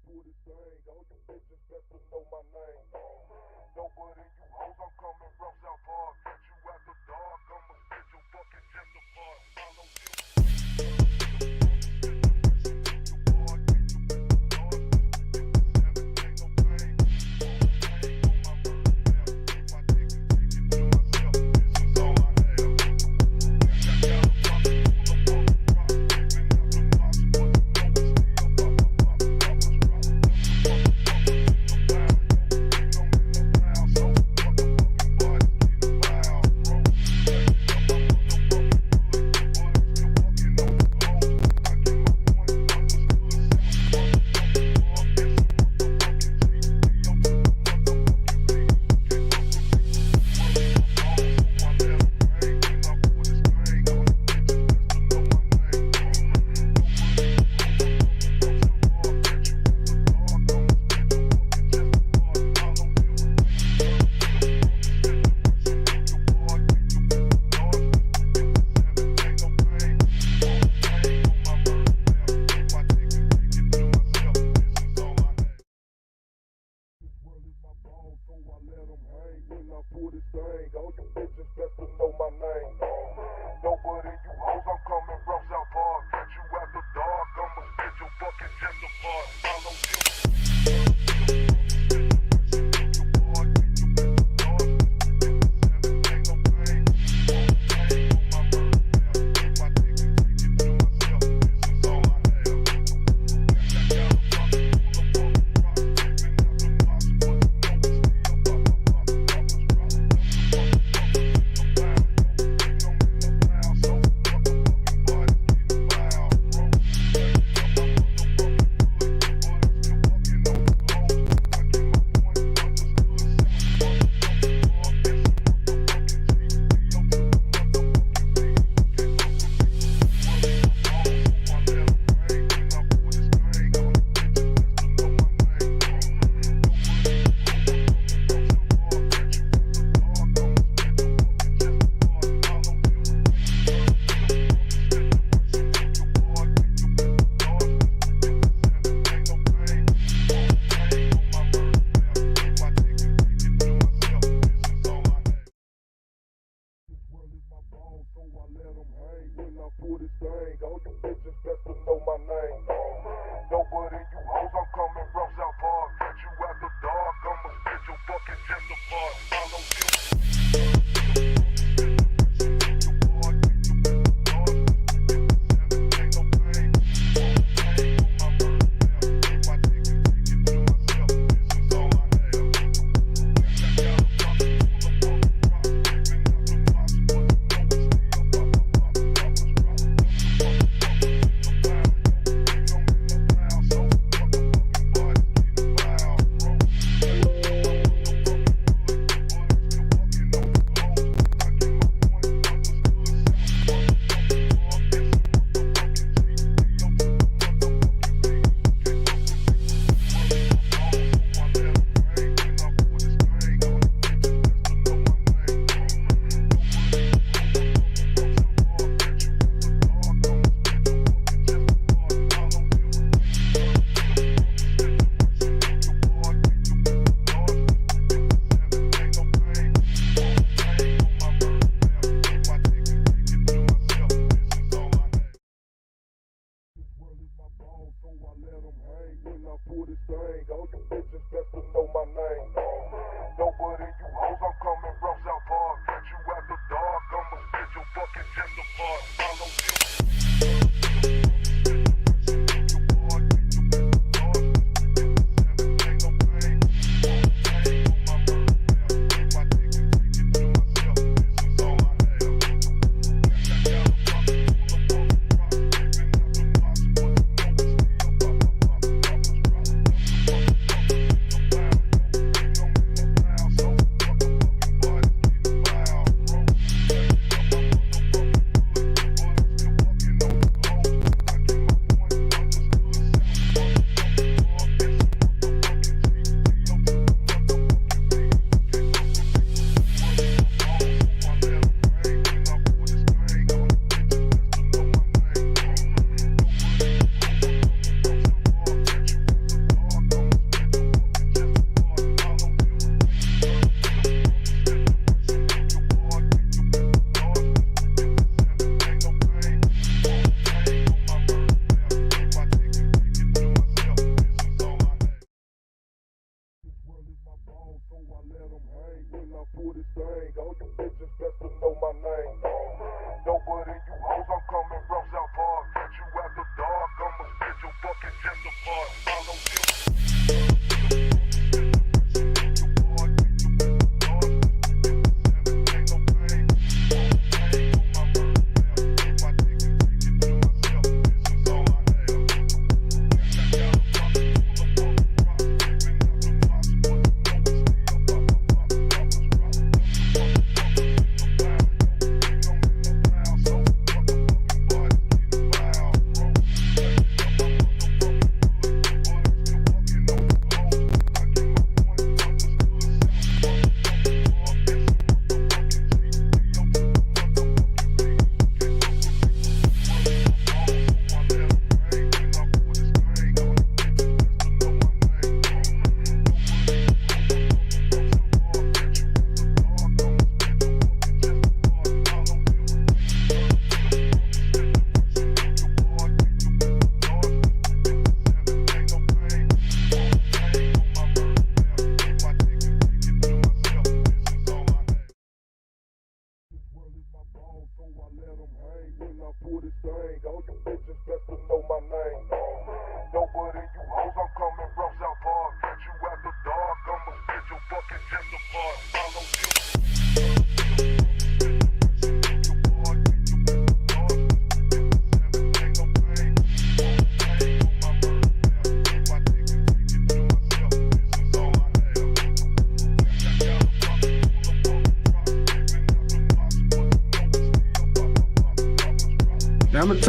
for this thing. All you bitches best to know my name. Nobody you hoes, I'm coming from South Park. Catch you after dark, I'ma spit your fucking chest apart. Follow you. For this thing, all you bitches best to know my name. Nobody you hoes, I'm coming from South Park. Catch you after dark, I'ma spit your fucking chest apart. Follow you. For this thing, all you bitches best to know my name. Nobody you hoes, I'm coming from South Park. Catch you after dark, I'ma spit your fucking chest apart. Follow you. For this thing, all you bitches best to know my name. Nobody you hoes, I'm coming from South Park. Catch you after dark, I'ma spit your fucking chest apart. Follow you.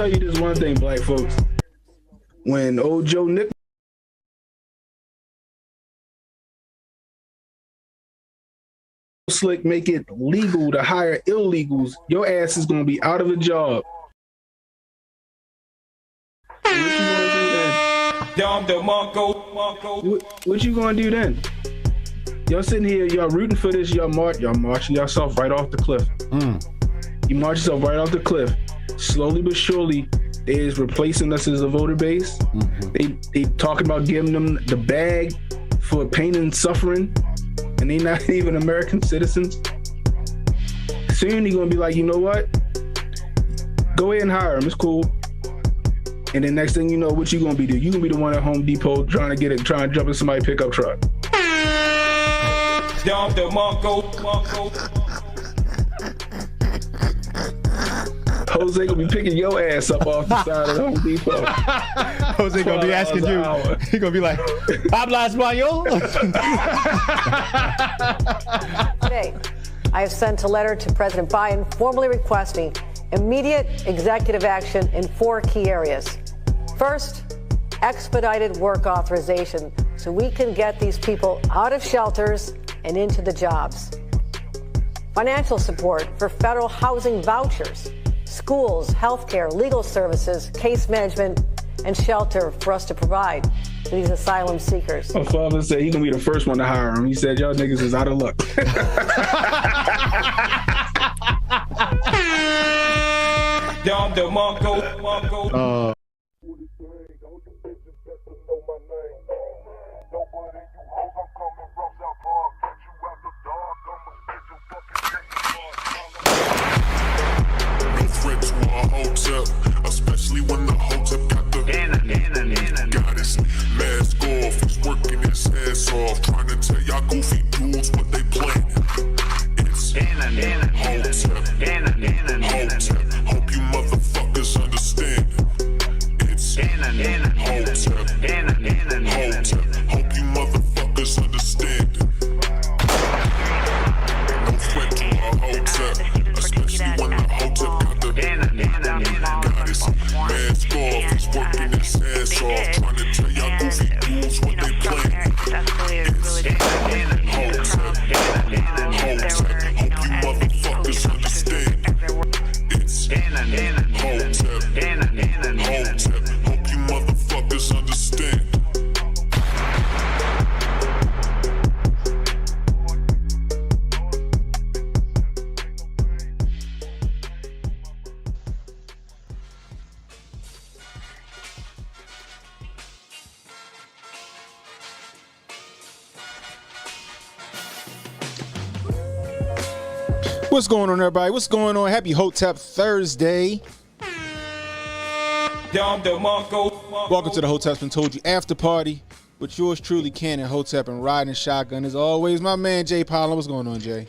tell you this one thing, black folks. When old Joe Nick Slick make it legal to hire illegals, your ass is gonna be out of a job. What you gonna do then? What you gonna do then? Y'all sitting here, y'all rooting for this, y'all marching yourself right off the cliff. You march yourself right off the cliff. Slowly but surely, they is replacing us as a voter base. They talking about giving them the bag for pain and suffering, and they not even American citizens. Soon they're gonna be like, you know what? Go ahead and hire them. It's cool. And then next thing you know, what you gonna be doing? You gonna be the one at Home Depot trying to jump in somebody's pickup truck. Jose gonna be picking your ass up off the side of the Home Depot. Jose gonna be asking you. He gonna be like, "Habla español?" Today, I have sent a letter to President Biden formally requesting immediate executive action in 4 key areas. First, expedited work authorization so we can get these people out of shelters and into the jobs. Financial support for federal housing vouchers, schools, healthcare, legal services, case management, and shelter for us to provide to these asylum seekers. My father said he's gonna be the first one to hire him. He said, y'all niggas is out of luck. Hotep, especially when the Hotep got the goddess mask off. He's working his ass off, trying to tell y'all goofy dudes what they planning. It's Hotep, Hotep. Hope you motherfuckers understand. It's Hotep, Hotep. Hope you motherfuckers understand. No threat to our Hotep, especially when the Hotep got the goddess mask off. He's working his ass off, trying to tell y'all goofy dudes what they planning. It's Hotep, Hotep. Hope you motherfuckers understand. It's Hotep, Hotep. Hope you motherfuckers understand. What's going on, everybody? What's going on? Happy Hotep Thursday. Welcome to the Hotep's Been Told You After Party with yours truly, Cannon Hotep, and riding shotgun as always. My man Jay Pollen. What's going on, Jay?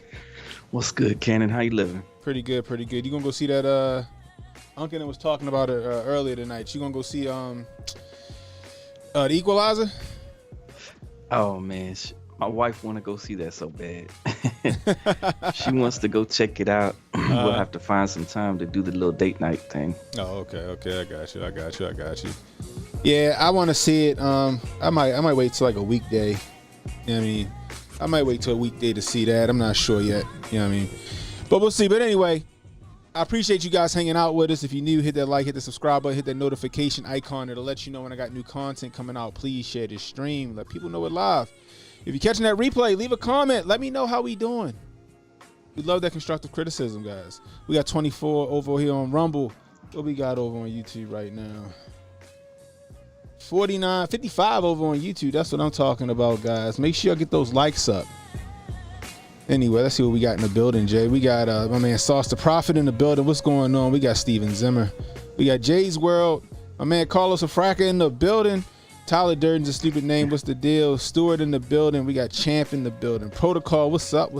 What's good, Cannon? How you living? Pretty good, pretty good. You gonna go see that? Uncle was talking about it earlier tonight. You gonna go see the Equalizer? Oh man, my wife want to go see that so bad. She wants to go check it out. We'll have to find some time to do the little date night thing. Oh, okay. I got you. Yeah, I want to see it. I might wait till like a weekday. You know what I mean? I might wait till a weekday to see that. I'm not sure yet. You know what I mean? But we'll see. But anyway, I appreciate you guys hanging out with us. If you're new, hit that like, hit the subscribe button, hit that notification icon. It'll let you know when I got new content coming out. Please share this stream. Let people know it live. If you're catching that replay, leave a comment. Let me know how we doing. We love that constructive criticism, guys. We got 24 over here on Rumble. What we got over on YouTube right now? 49, 55 over on YouTube. That's what I'm talking about, guys. Make sure y'all get those likes up. Anyway, let's see what we got in the building, Jay. We got my man Sauce the Prophet in the building. What's going on? We got Steven Zimmer. We got Jay's World. My man Carlos Afraka in the building. Tyler Durden's a stupid name. What's the deal? Stewart in the building. We got Champ in the building. Protocol. What's up? We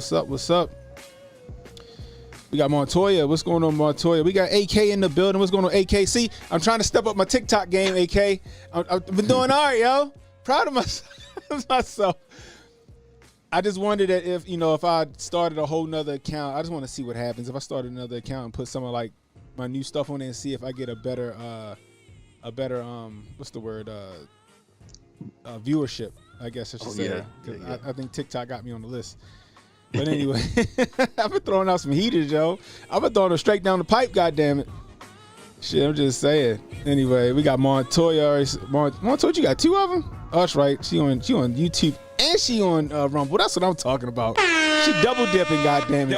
got Montoya. What's going on, Montoya? We got AK in the building. What's going on, AK? See, I'm trying to step up my TikTok game, AK. I've been doing all right, yo. Proud of myself. I just wondered that if I started a whole nother account, I just want to see what happens. If I started another account and put something like my new stuff on there and see if I get a better what's the word viewership, I guess I should say. Yeah. Because Yeah. I think TikTok got me on the list. But anyway, I've been throwing out some heaters, yo. I've been throwing them straight down the pipe, goddammit. Shit, I'm just saying. Anyway, we got Montoya. Montoya, you got 2 of them? Oh, that's right. She on YouTube and she on Rumble. That's what I'm talking about. She double dipping, goddammit.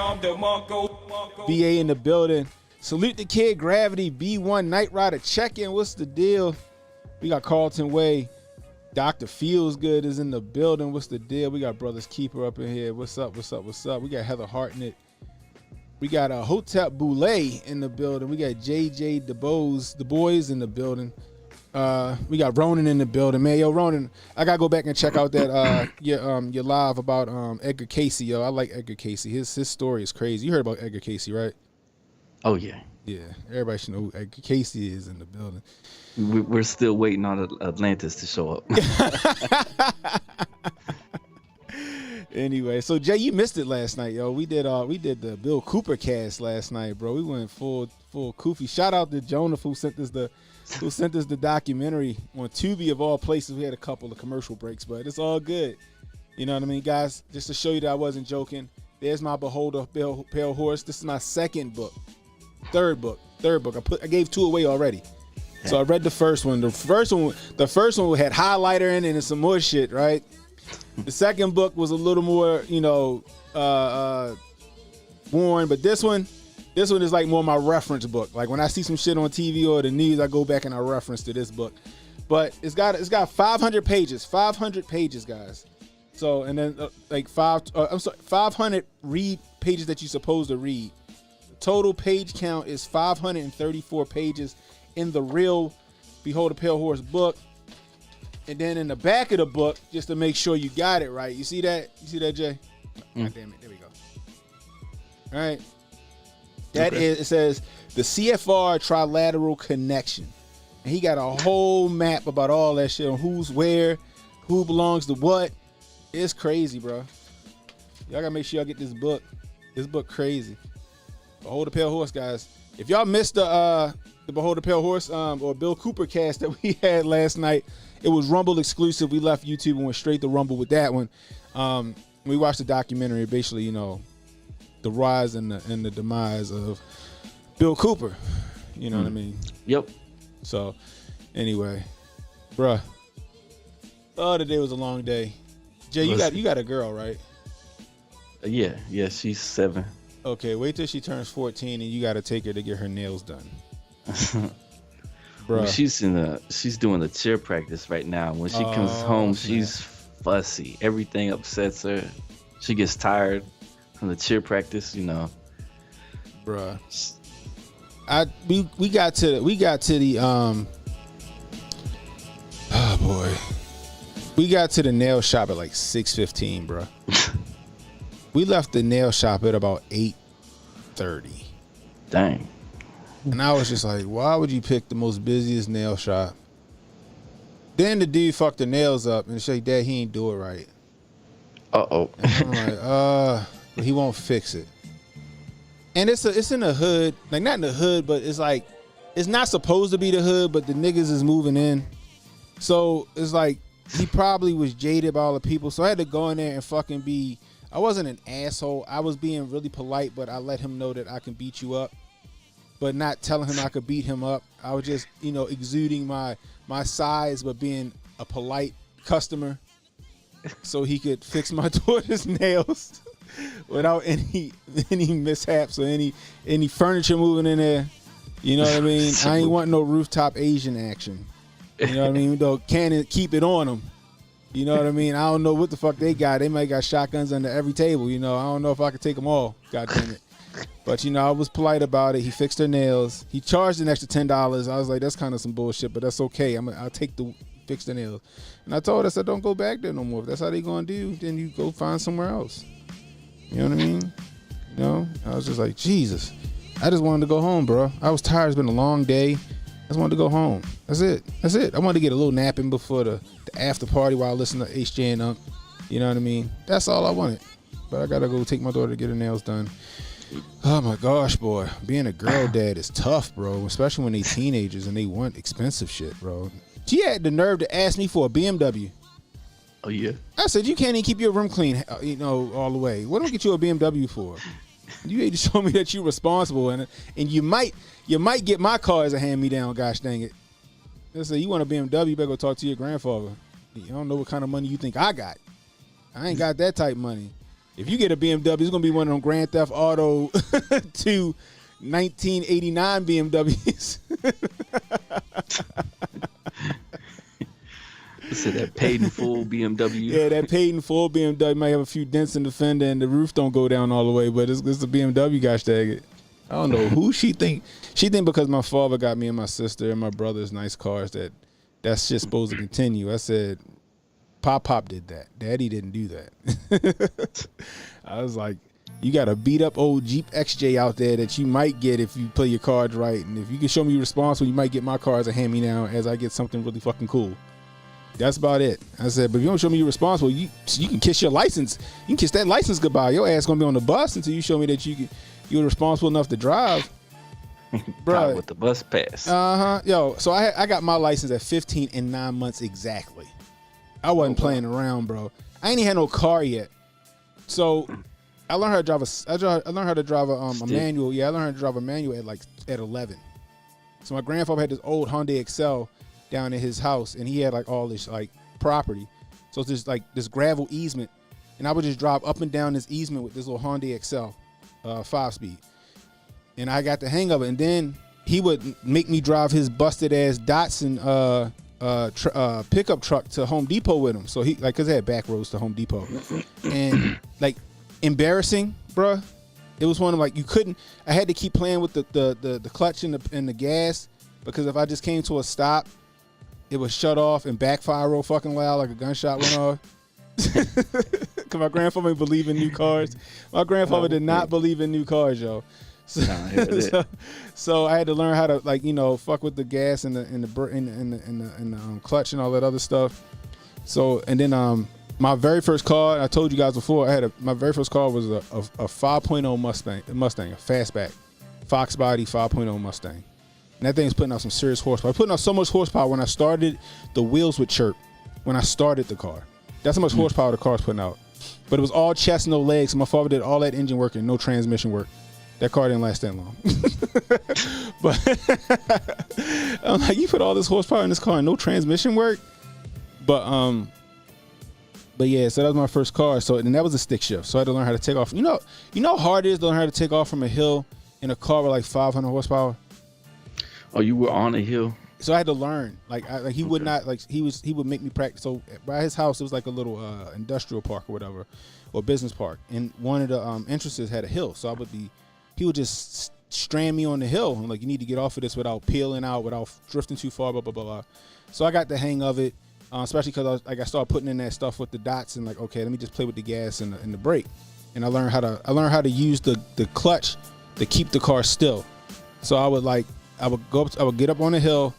BA in the building. Salute the kid, Gravity, B1, Night Rider. Check in. What's the deal? We got Carlton Way. Dr. Feels Good is in the building. What's the deal? We got Brothers Keeper up in here. What's up? What's up? What's up? We got Heather Hartnett. We got Hotep Boulay in the building. We got JJ the boys in the building. We got Ronan in the building. Man, yo, Ronan, I gotta go back and check out that your live about Edgar Casey, yo. I like Edgar Casey. His story is crazy. You heard about Edgar Casey, right? Oh yeah. Yeah, everybody should know who Edgar Casey is in the building. We're still waiting on Atlantis to show up. Anyway, so Jay, you missed it last night, yo. We did the Bill Cooper cast last night, bro. We went full Koofy. Shout out to Jonah who sent us the documentary on Tubi of all places. We had a couple of commercial breaks, but it's all good. You know what I mean, guys? Just to show you that I wasn't joking. There's my Beholder Pale Horse. This is my third book. I gave 2 away already. So I read the first one. The first one had highlighter in it and some more shit, right? The second book was a little more, worn, but this one is like more my reference book. Like when I see some shit on TV or the news, I go back and I reference to this book. But it's got 500 pages, guys. So and then 500 read pages that you're supposed to read. The total page count is 534 pages in the real Behold the Pale Horse book. And then in the back of the book, just to make sure you got it right. You see that? You see that, Jay? God damn it. There we go. All right. It says the CFR Trilateral Connection. And he got a whole map about all that shit on who's where, who belongs to what. It's crazy, bro. Y'all gotta make sure y'all get this book. This book crazy. Behold the Pale Horse, guys. If y'all missed the Behold the Pale Horse or Bill Cooper cast that we had last night, it was Rumble exclusive. We left YouTube and went straight to Rumble with that one. We watched the documentary, basically, the rise and the demise of Bill Cooper. You know what I mean? Yep. So, anyway, bruh. Oh, today was a long day. Jay, you got a girl, right? Yeah, she's 7. Okay, wait till she turns 14 and you got to take her to get her nails done. Bruh. She's doing the cheer practice right now. When she comes home, she's fussy. Everything upsets her. She gets tired from the cheer practice, Bruh. We got to the oh boy. We got to the nail shop at like 6:15, bro. We left the nail shop at about 8:30. Dang. And I was just like, why would you pick the most busiest nail shop? Then the dude fucked the nails up and said, Dad, he ain't do it right. Uh-oh. I'm like, but he won't fix it. And it's in the hood, like not in the hood, but it's like, it's not supposed to be the hood, but the niggas is moving in. So it's like, he probably was jaded by all the people. So I had to go in there and fucking I wasn't an asshole. I was being really polite, but I let him know that I can beat you up, but not telling him I could beat him up. I was just, exuding my size, but being a polite customer so he could fix my daughter's nails without any mishaps or any furniture moving in there. You know what I mean? I ain't want no rooftop Asian action. You know what I mean? Though can't keep it on them. You know what I mean? I don't know what the fuck they got. They might got shotguns under every table. I don't know if I could take them all. God damn it. But I was polite about it. He fixed her nails. He charged an extra $10. I was like, that's kind of some bullshit, but that's okay. I'll take the fix the nails. And I told her, I said, don't go back there no more. If that's how they gonna do, then you go find somewhere else. You know what I mean? I was just like, Jesus. I just wanted to go home, bro. I was tired. It's been a long day. I just wanted to go home. That's it. I wanted to get a little nap in before the after party while I listen to HJ and You know what I mean? That's all I wanted. But I gotta go take my daughter to get her nails done. Oh my gosh, boy. Being a girl dad is tough, bro. Especially when they teenagers and they want expensive shit, bro. She had the nerve to ask me for a BMW. Oh yeah. I said, you can't even keep your room clean, all the way. What do I get you a BMW for? You need to show me that you're responsible, and you might get my car as a hand-me-down, gosh dang it. I said, you want a BMW, you better go talk to your grandfather. You don't know what kind of money you think I got. I ain't got that type of money. If you get a BMW, it's going to be one of them Grand Theft Auto 2 1989 BMWs. So that paid in full BMW. Yeah, that paid in full BMW might have a few dents in the fender and the roof don't go down all the way, but it's a BMW, gosh dang it. I don't know who she think. She think because my father got me and my sister and my brothers nice cars that's just supposed to continue. I said, Pop did that. Daddy didn't do that. I was like, you got a beat up old Jeep XJ out there that you might get if you play your cards right. And if you can show me you're responsible, you might get my car as a hand-me-down as I get something really fucking cool. That's about it. I said, but if you don't show me you're responsible, you can kiss your license. You can kiss that license goodbye. Your ass gonna be on the bus until you show me that you're responsible enough to drive. Bro, with the bus pass. Yo, so I got my license at 15 and 9 months exactly. I wasn't playing around, bro. I ain't even had no car yet. So I learned how to drive a manual. Yeah, I learned how to drive a manual at 11. So my grandfather had this old Hyundai Excel down in his house, and he had like all this like property. So it's just like this gravel easement, and I would just drive up and down this easement with this little Hyundai Excel, 5-speed. And I got the hang of it. And then he would make me drive his busted ass Datsun pickup truck to Home Depot with him. So he cause they had back roads to Home Depot, and like embarrassing, bruh. It was one of like I had to keep playing with the clutch and the gas, because if I just came to a stop, it would shut off and backfire real fucking loud like a gunshot went off. Cause my grandfather didn't believe in new cars. My grandfather did not believe in new cars, yo. So I had to learn how to fuck with the gas and the clutch and all that other stuff. So and then my very first car, I told you guys before, my very first car was a 5.0 Mustang, a fastback, Fox body 5.0 Mustang. And that thing's putting out some serious horsepower. Putting out so much horsepower when I started, the wheels would chirp when I started the car. That's how much horsepower the car's putting out. But it was all chest, no legs. So my father did all that engine work and no transmission work. That car didn't last that long. But I'm like, you put all this horsepower in this car and no transmission work? But yeah, so that was my first car. So and that was a stick shift. So I had to learn how to take off. You know how hard it is to learn how to take off from a hill in a car with like 500 horsepower? Oh, you were on a hill? So I had to learn. He would not he would make me practice. So by his house it was like a little industrial park or whatever, or business park. And one of the entrances had a hill. So he would just strand me on the hill. I'm like, you need to get off of this without peeling out, without drifting too far, blah, blah, blah, blah. So I got the hang of it, especially because I started putting in that stuff with the dots and like, okay, let me just play with the gas and the brake. And I learned how to use the clutch to keep the car still. So I would get up on the hill,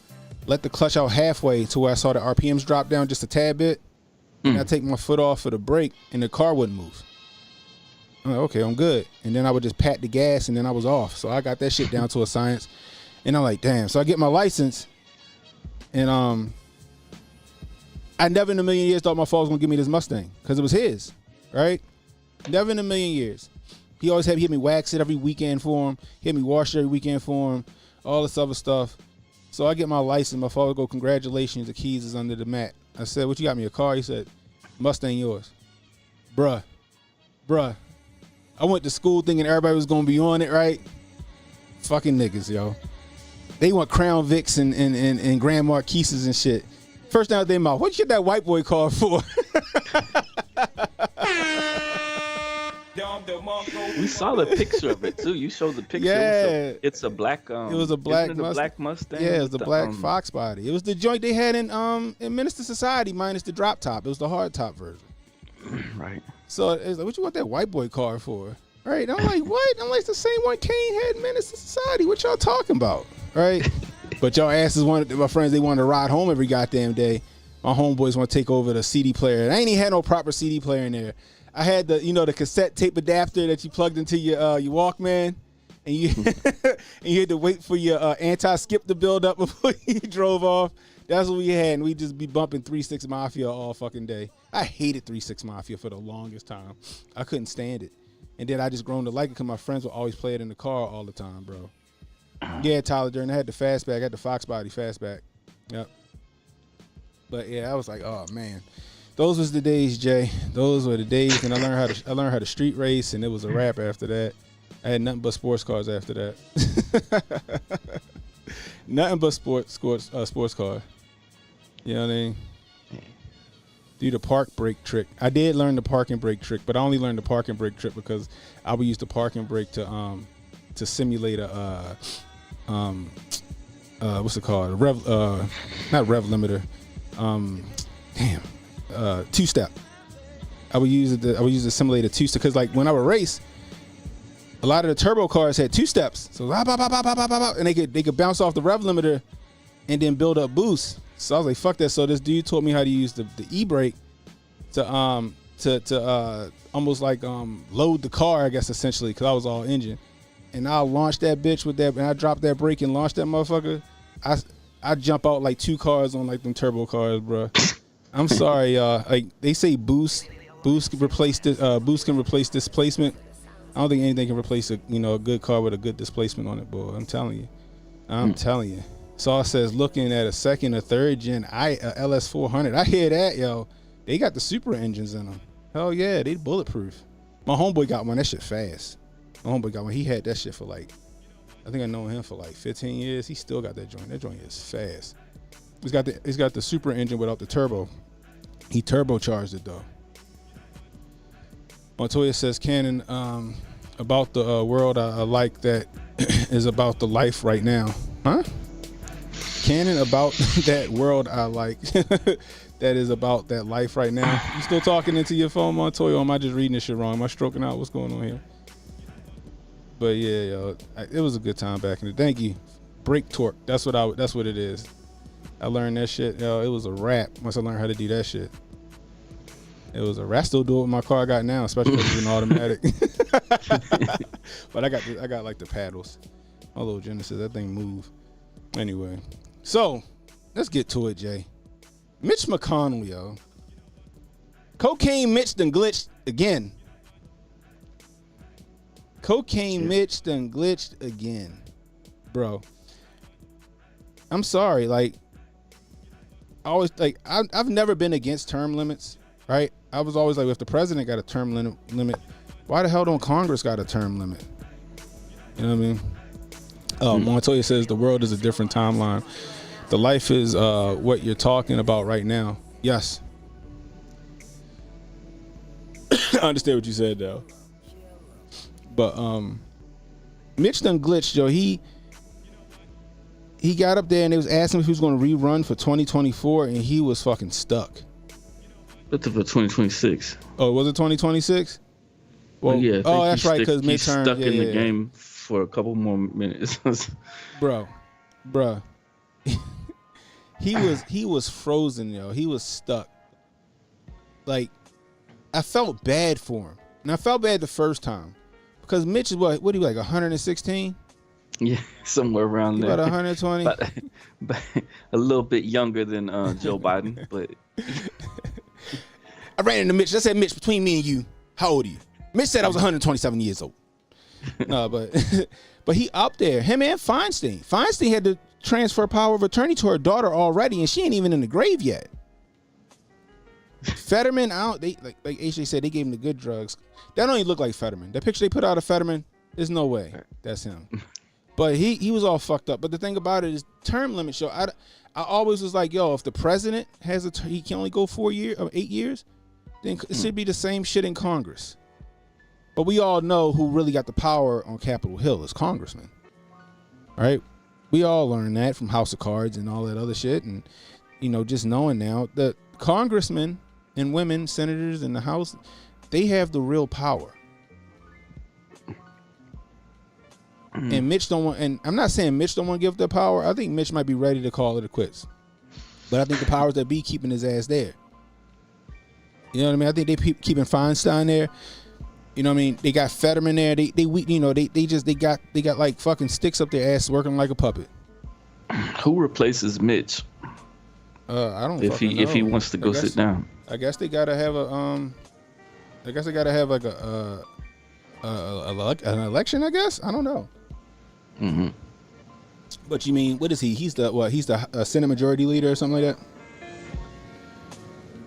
let the clutch out halfway to where I saw the RPMs drop down just a tad bit. And I take my foot off of the brake and the car wouldn't move. I'm like, okay, I'm good. And then I would just pat the gas and then I was off. So I got that shit down to a science. And I'm like, damn. So I get my license and I never in a million years thought my father was gonna give me this Mustang because it was his, right? Never in a million years. He always had me wax it every weekend for him. He had me wash it every weekend for him. All this other stuff. So I get my license. My father go, congratulations, the keys is under the mat. I said, what you got me, a car? He said, Mustang yours. Bruh. I went to school thinking everybody was gonna be on it, right? Fucking niggas, yo. They want Crown Vics and Grand Marquises and shit. First down their mouth, what'd you get that white boy car for? We saw the picture of it too. You showed the picture. Yeah, it's a black. It was a black Mustang. Black Mustang. Yeah, it was the black Fox body. It was the joint they had in Minister Society minus the drop top. It was the hard top version. Right. So it's like, what you want that white boy car for? Right? I'm like, what? I'm like, the same one Kane had in Minister Society. What y'all talking about? Right? But y'all asses my friends, they wanted to ride home every goddamn day. My homeboys want to take over the CD player. I ain't even had no proper CD player in there. I had the cassette tape adapter that you plugged into your Walkman, and you and you had to wait for your anti-skip to build up before you drove off. That's what we had, and we just be bumping 3 6 Mafia all fucking day. I hated 3 6 Mafia for the longest time. I couldn't stand it, and then I just grown to like it because my friends would always play it in the car all the time, bro. Yeah, Tyler Durden. I had the fastback. I had the Fox body fastback. Yep. But yeah, I was like, oh man, those was the days, Jay. Those were the days, and I learned how to street race, and it was a wrap after that. I had nothing but sports cars after that. Nothing but sports car. You know what I mean? Do the park brake trick. I did learn the parking brake trick, but I only learned the parking brake trick because I would use the parking brake to simulate a what's it called? Not rev limiter. Two-step. I would use it to simulate a two-step because like when I would race, a lot of the turbo cars had two steps, so and they could bounce off the rev limiter and then build up boost. So I was like, fuck that. So this dude taught me how to use the e-brake to almost like load the car, I guess, essentially, because I was all engine. And I launched that bitch with that, and I dropped that brake and launched that motherfucker. I jump out like 2 cars on like them turbo cars, bro. I'm sorry, like they say boost can replace displacement. I don't think anything can replace a good car with a good displacement on it, boy. I'm telling you. Saw says looking at a second or third gen LS 400. I hear that, yo. They got the super engines in them. Hell yeah, they bulletproof. My homeboy got one. That shit fast. My homeboy got one. He had that shit for like, I think I know him for like 15 years. He still got that joint. That joint is fast. He's got the super engine without the turbo. He turbocharged it though. Montoya says Canon about the world I like that is about the life right now. Huh? Canon about that world I like that is about that life right now. You still talking into your phone, Montoya, or am I just reading this shit wrong? Am I stroking out? What's going on here? But yeah, yo, it was a good time back in the day. Thank you. Brake torque. That's what it is. I learned that shit. Yo, it was a wrap once I learned how to do that shit. It was a wrap. I still do it with my car I got now, especially if it's an automatic. But I got like the paddles. My little Genesis, that thing move. Anyway, so let's get to it, Jay. Mitch McConnell, yo. Cocaine Mitch done glitched again. Cocaine Mitch done glitched again. Bro. I'm sorry, like, I've never been against term limits, right? I was always like, if the president got a term limit, why the hell don't Congress got a term limit? You know what I mean? Montoya says the world is a different timeline. The life is what you're talking about right now. Yes. I understand what you said, though. But Mitch done glitched, yo. He got up there and they was asking if he was going to rerun for 2024, and he was fucking stuck. That's for 2026. Oh, was it 2026? Well, yeah. That's right, because he's midterm. Stuck in the game for a couple more minutes. Bruh. He was frozen, yo. He was stuck. Like, I felt bad for him. And I felt bad the first time. Because Mitch is what are you, like 116? Yeah, somewhere around there. About 120? But a little bit younger than Joe Biden, but I ran into Mitch. I said, Mitch, between me and you, how old are you? Mitch said I was 127 years old. No, but he up there. Him and Feinstein. Feinstein had to transfer power of attorney to her daughter already, and she ain't even in the grave yet. Fetterman out. They like AJ said, they gave him the good drugs. That don't even look like Fetterman. That picture they put out of Fetterman, there's no way that's him. But he was all fucked up. But the thing about it is term limit show. I always was like, yo, if the president has he can only go 8 years, then it should be the same shit in Congress. But we all know who really got the power on Capitol Hill is congressmen, right? We all learned that from House of Cards and all that other shit. And, just knowing now that congressmen and women, senators in the House, they have the real power. And Mitch don't want, and I'm not saying Mitch don't want to give the power. I think Mitch might be ready to call it a quits. But I think the powers that be keeping his ass there. You know what I mean? I think they keeping Feinstein there. You know what I mean? They got Fetterman there. They got like fucking sticks up their ass working like a puppet. Who replaces Mitch? I don't. If he wants to go sit down. I guess they gotta have an election. I guess I don't know. Mm-hmm. But you mean what is he? He's the Senate Majority Leader or something like that.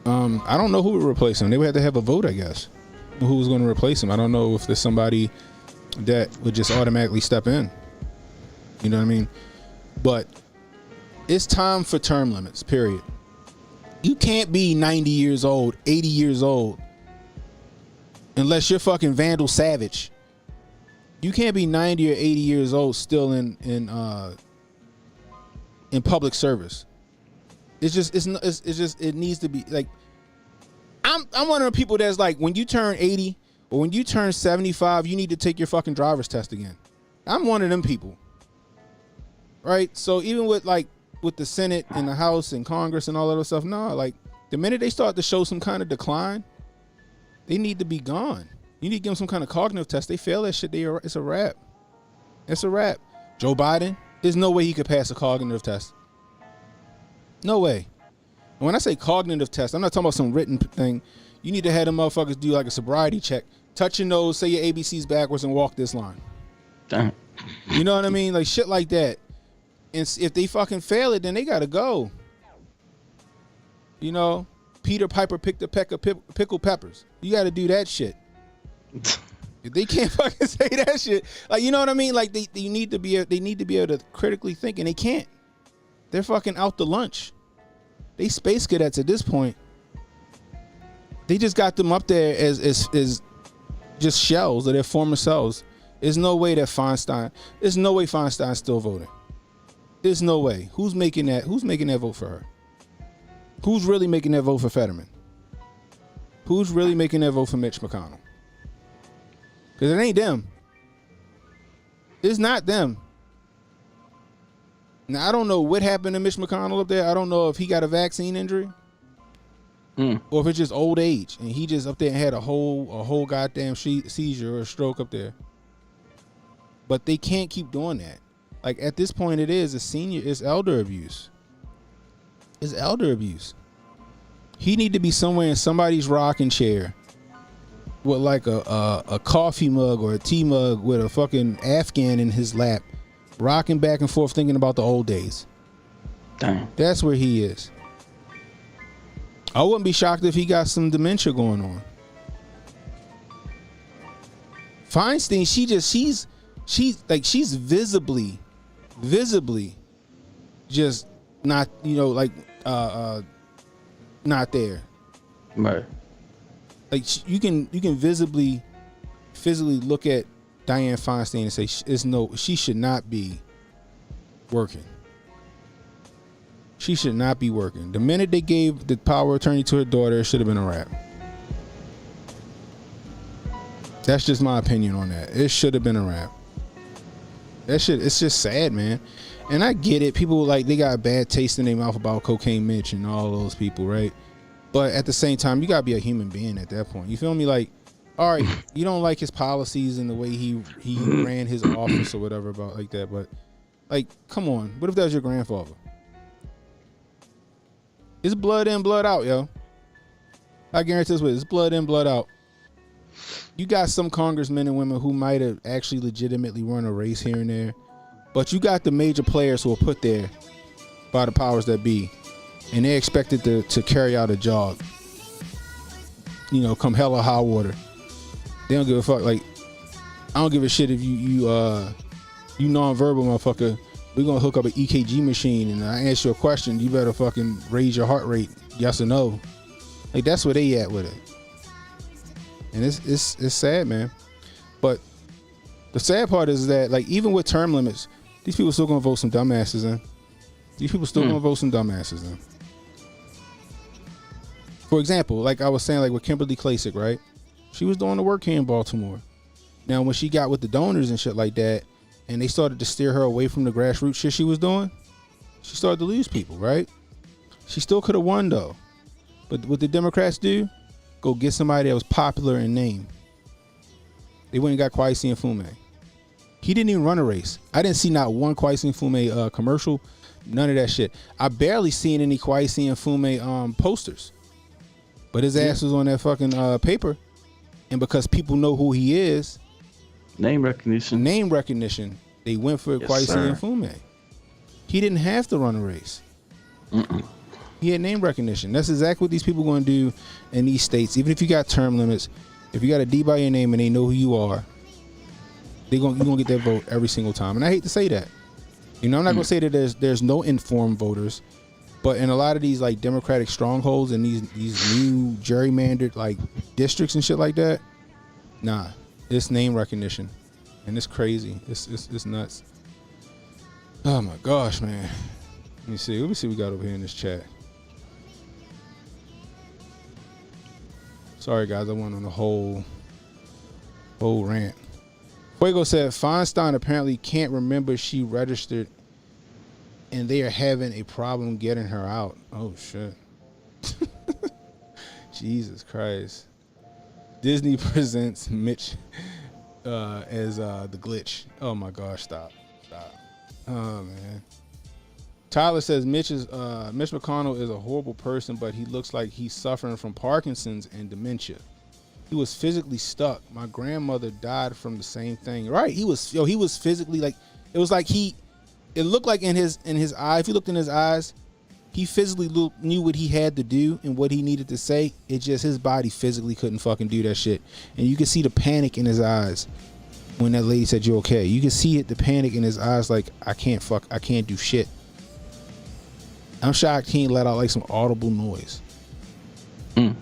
I don't know who would replace him. They would have to have a vote, I guess. Who was going to replace him? I don't know if there's somebody that would just automatically step in. You know what I mean? But it's time for term limits, period. You can't be 90 years old, 80 years old, unless you're fucking Vandal Savage. You can't be 90 or 80 years old still in public service. It needs to be like, I'm one of the people that's like, when you turn 80 or when you turn 75, you need to take your fucking driver's test again. I'm one of them people. Right? So even with the Senate and the House and Congress and all that other stuff, no, like the minute they start to show some kind of decline, they need to be gone. You need to give them some kind of cognitive test. They fail that shit, it's a wrap. It's a wrap. Joe Biden, there's no way he could pass a cognitive test. No way. And when I say cognitive test, I'm not talking about some written thing. You need to have them motherfuckers do like a sobriety check. Touch your nose, say your ABCs backwards, and walk this line. Damn. You know what I mean? Like shit like that. And if they fucking fail it, then they gotta go. You know, Peter Piper picked a peck of pickled peppers. You gotta do that shit. If they can't fucking say that shit, like, you know what I mean? Like they need to be able to critically think, and they can't. They're fucking out to lunch. They space cadets at this point. They just got them up there as just shells of their former selves. There's no way Feinstein's still voting. There's no way. Who's making that vote for her? Who's really making that vote for Fetterman? Who's really making that vote for Mitch McConnell? Because it ain't them. It's not them. Now, I don't know what happened to Mitch McConnell up there. I don't know if he got a vaccine injury or if it's just old age and he just up there and had a whole goddamn seizure or a stroke up there. But they can't keep doing that. Like at this point, it's elder abuse. It's elder abuse. He need to be somewhere in somebody's rocking chair with like a coffee mug or a tea mug with a fucking Afghan in his lap, rocking back and forth thinking about the old days. Damn. That's where he is. I wouldn't be shocked if he got some dementia going on. Feinstein, she's visibly just not, not there. Right. Like you can physically look at Dianne Feinstein and say she should not be working. She should not be working. The minute they gave the power of attorney to her daughter, it should have been a wrap. That's just my opinion on that. It should have been a wrap. That shit, it's just sad, man. And I get it. People they got a bad taste in their mouth about Cocaine Mitch and all those people, right? But at the same time, you gotta be a human being at that point. You feel me? Like, all right, you don't like his policies and the way he ran his office or whatever about like that, but like, come on. What if that was your grandfather? It's blood in, blood out, yo. I guarantee this way. It's blood in, blood out. You got some congressmen and women who might have actually legitimately run a race here and there, but you got the major players who are put there by the powers that be, and they're expected to carry out a job. Come hell or high water. They don't give a fuck. Like, I don't give a shit if you non-verbal motherfucker. We're gonna hook up an EKG machine and I ask you a question. You better fucking raise your heart rate, yes or no. Like, that's where they at with it. And it's sad, man. But the sad part is that, like, even with term limits, these people still gonna vote some dumbasses in. For example, like I was saying, like with Kimberly Klacik, right? She was doing the work here in Baltimore. Now, when she got with the donors and shit like that, and they started to steer her away from the grassroots shit she was doing, she started to lose people, right? She still could have won, though. But what the Democrats do? go get somebody that was popular in name. They went and got Kwesi Mfume. He didn't even run a race. I didn't see not one Kwesi Mfume commercial. None of that shit. I barely seen any Kwesi Mfume posters. But his ass was on that fucking paper. And because people know who he is. Name recognition. They went for Kwesi Mfume. He didn't have to run a race. He had name recognition. That's exactly what these people going to do in these states. Even if you got term limits, if you got a D by your name and they know who you are, you're going to get that vote every single time. And I hate to say that. You know, I'm not going to say that there's no informed voters, but in a lot of these like Democratic strongholds and these new gerrymandered like districts and shit like that, nah, it's name recognition. And it's crazy. It's nuts. Oh my gosh, man. Let me see what we got over here in this chat. Sorry guys, I went on a whole rant. Fuego said Feinstein apparently can't remember she registered and they are having a problem getting her out. Oh shit. Jesus Christ. Disney presents Mitch as the glitch. Oh my gosh, stop. Oh man. Tyler says Mitch McConnell is a horrible person, but he looks like he's suffering from Parkinson's and dementia. He was physically stuck. My grandmother died from the same thing. Right? He was physically like, it was like it looked like in his eye. If you looked in his eyes, he physically knew what he had to do and what he needed to say. It just his body physically couldn't fucking do that shit. And you could see the panic in his eyes when that lady said you're okay. You could see it, the panic in his eyes, like I can't do shit. I'm shocked he ain't let out like some audible noise. You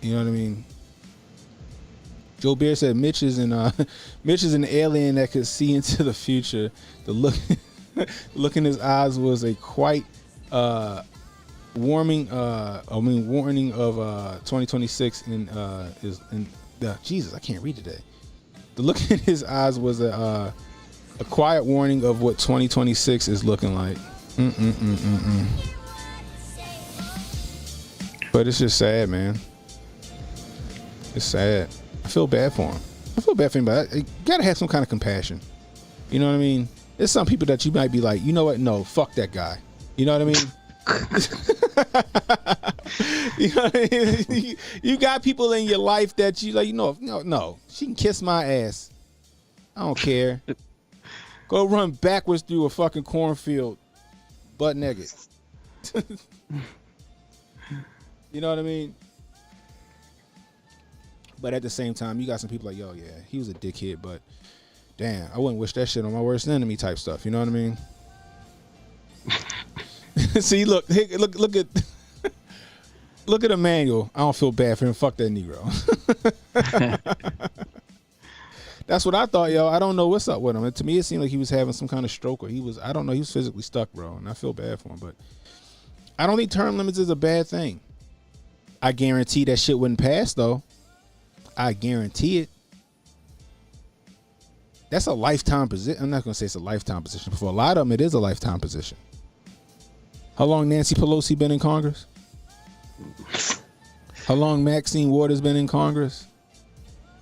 know what I mean? Joe Bear said Mitch is an alien that could see into the future. The look in his eyes was a quite warning of 2026 Jesus, I can't read today. The look in his eyes was a quiet warning of what 2026 is looking like. But it's just sad, man. It's sad. I feel bad for him. But you gotta have some kind of compassion. You know what I mean? There's some people that you might be like, you know what? No, fuck that guy. You know what I mean? You know what I mean? You got people in your life that you like, no, she can kiss my ass. I don't care. Go run backwards through a fucking cornfield, butt naked. You know what I mean? But at the same time, you got some people like, yo, yeah, he was a dickhead, but damn, I wouldn't wish that shit on my worst enemy type stuff. You know what I mean? See, look at look at Emmanuel. I don't feel bad for him. Fuck that Negro. That's what I thought, yo. I don't know what's up with him. And to me, it seemed like he was having some kind of stroke, or he was physically stuck, bro. And I feel bad for him. But I don't think term limits is a bad thing. I guarantee that shit wouldn't pass, though. I guarantee it. That's a lifetime position. I'm not going to say it's a lifetime position, but for a lot of them, it is a lifetime position. How long Nancy Pelosi been in Congress? How long Maxine Waters been in Congress?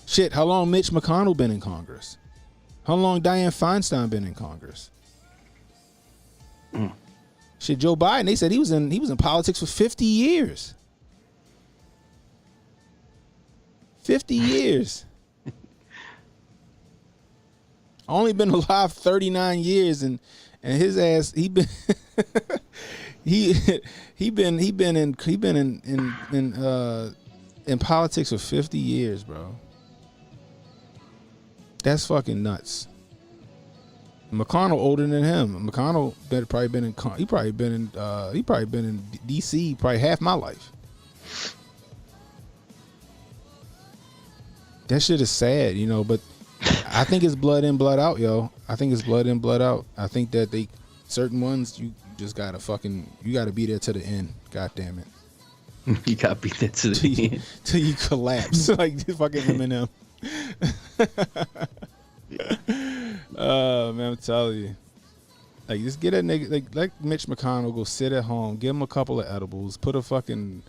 Shit, how long Mitch McConnell been in Congress? How long Dianne Feinstein been in Congress? Shit, Joe Biden, they said he was in politics for 50 years. 50 years. Only been alive 39 years, and his ass he been he been in politics for 50 years, bro. That's fucking nuts. McConnell older than him. McConnell probably been in DC probably half my life. That shit is sad, you know, but I think it's blood in, blood out, yo. I think it's blood in, blood out. I think that certain ones, you just gotta you gotta be there to the end. God damn it. You gotta be there to the end. Till you collapse. Like fucking Eminem. Man, I'm telling you. Like, just get that nigga, like Mitch McConnell, go sit at home, give him a couple of edibles, put a fucking,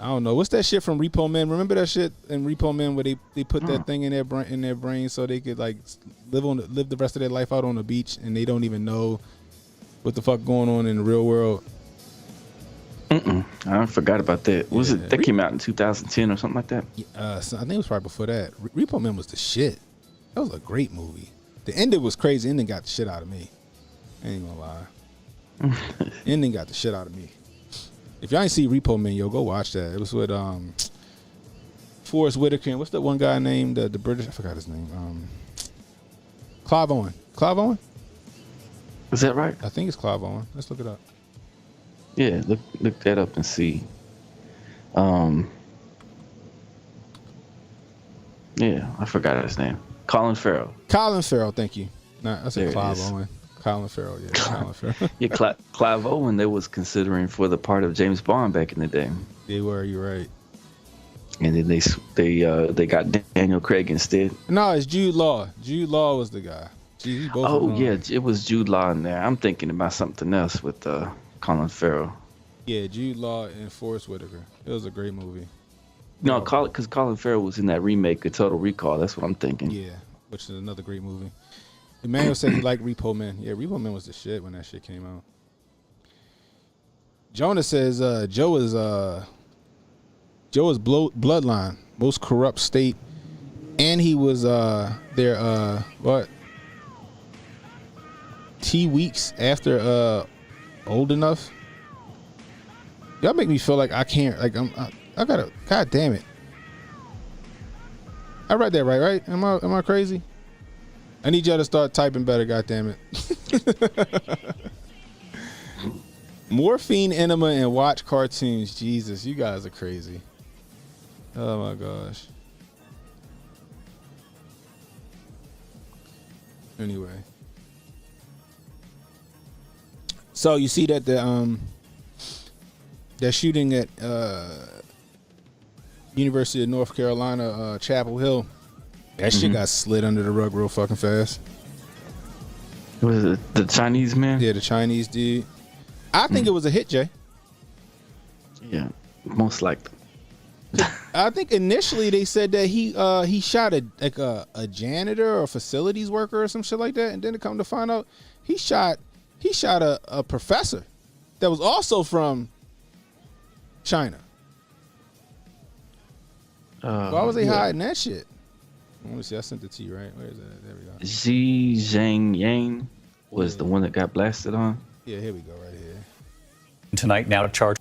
I don't know. What's that shit from Repo Man? Remember that shit in Repo Man where they put that thing in their brain so they could like live the rest of their life out on the beach and they don't even know what the fuck going on in the real world. I forgot about that. Was it that came out in 2010 or something like that? So I think it was probably before that. Repo Man was the shit. That was a great movie. The ending was crazy. The ending got the shit out of me. I ain't gonna lie. Ending got the shit out of me. If y'all ain't see Repo Man, yo, go watch that. It was with Forrest Whitaker and what's that one guy named the British? I forgot his name. Clive Owen. Clive Owen? Is that right? I think it's Clive Owen. Let's look it up. Yeah, look that up and see. Yeah, I forgot his name. Colin Farrell. Colin Farrell, thank you. Nah, I said There it Clive is. Owen. Colin Farrell, yeah. Colin Farrell. Yeah, Clive Owen, they was considering for the part of James Bond back in the day. They were, you're right. And then they got Daniel Craig instead. No, it's Jude Law. Jude Law was the guy. Gee, both of them. Yeah, it was Jude Law in there. I'm thinking about something else with Colin Farrell. Yeah, Jude Law and Forrest Whitaker. It was a great movie. No, because Colin Farrell was in that remake of Total Recall. That's what I'm thinking. Yeah, which is another great movie. Emmanuel said he liked Repo Man. Yeah, Repo Man was the shit when that shit came out. Jonah says Joe is bloodline, most corrupt state, and he was their T weeks after old enough. Y'all make me feel like I can't, like I gotta, god damn it. I read that right? Am I crazy? I need y'all to start typing better, god damn it. Morphine enema and watch cartoons. Jesus, you guys are crazy. Oh my gosh. Anyway. So you see that that shooting at University of North Carolina, Chapel Hill, that shit got slid under the rug real fucking fast. Was it the Chinese man? Yeah, the Chinese dude. I think it was a hit, Jay. Yeah, most likely. I think initially they said that he shot a janitor or a facilities worker or some shit like that, and then to come to find out he shot a professor that was also from China. Why was they hiding that shit? Let me see. I sent it to you, right? Where is that? There we go. Xi Zhang was the one that got blasted on. Yeah, here we go, right here. Tonight, now to charge.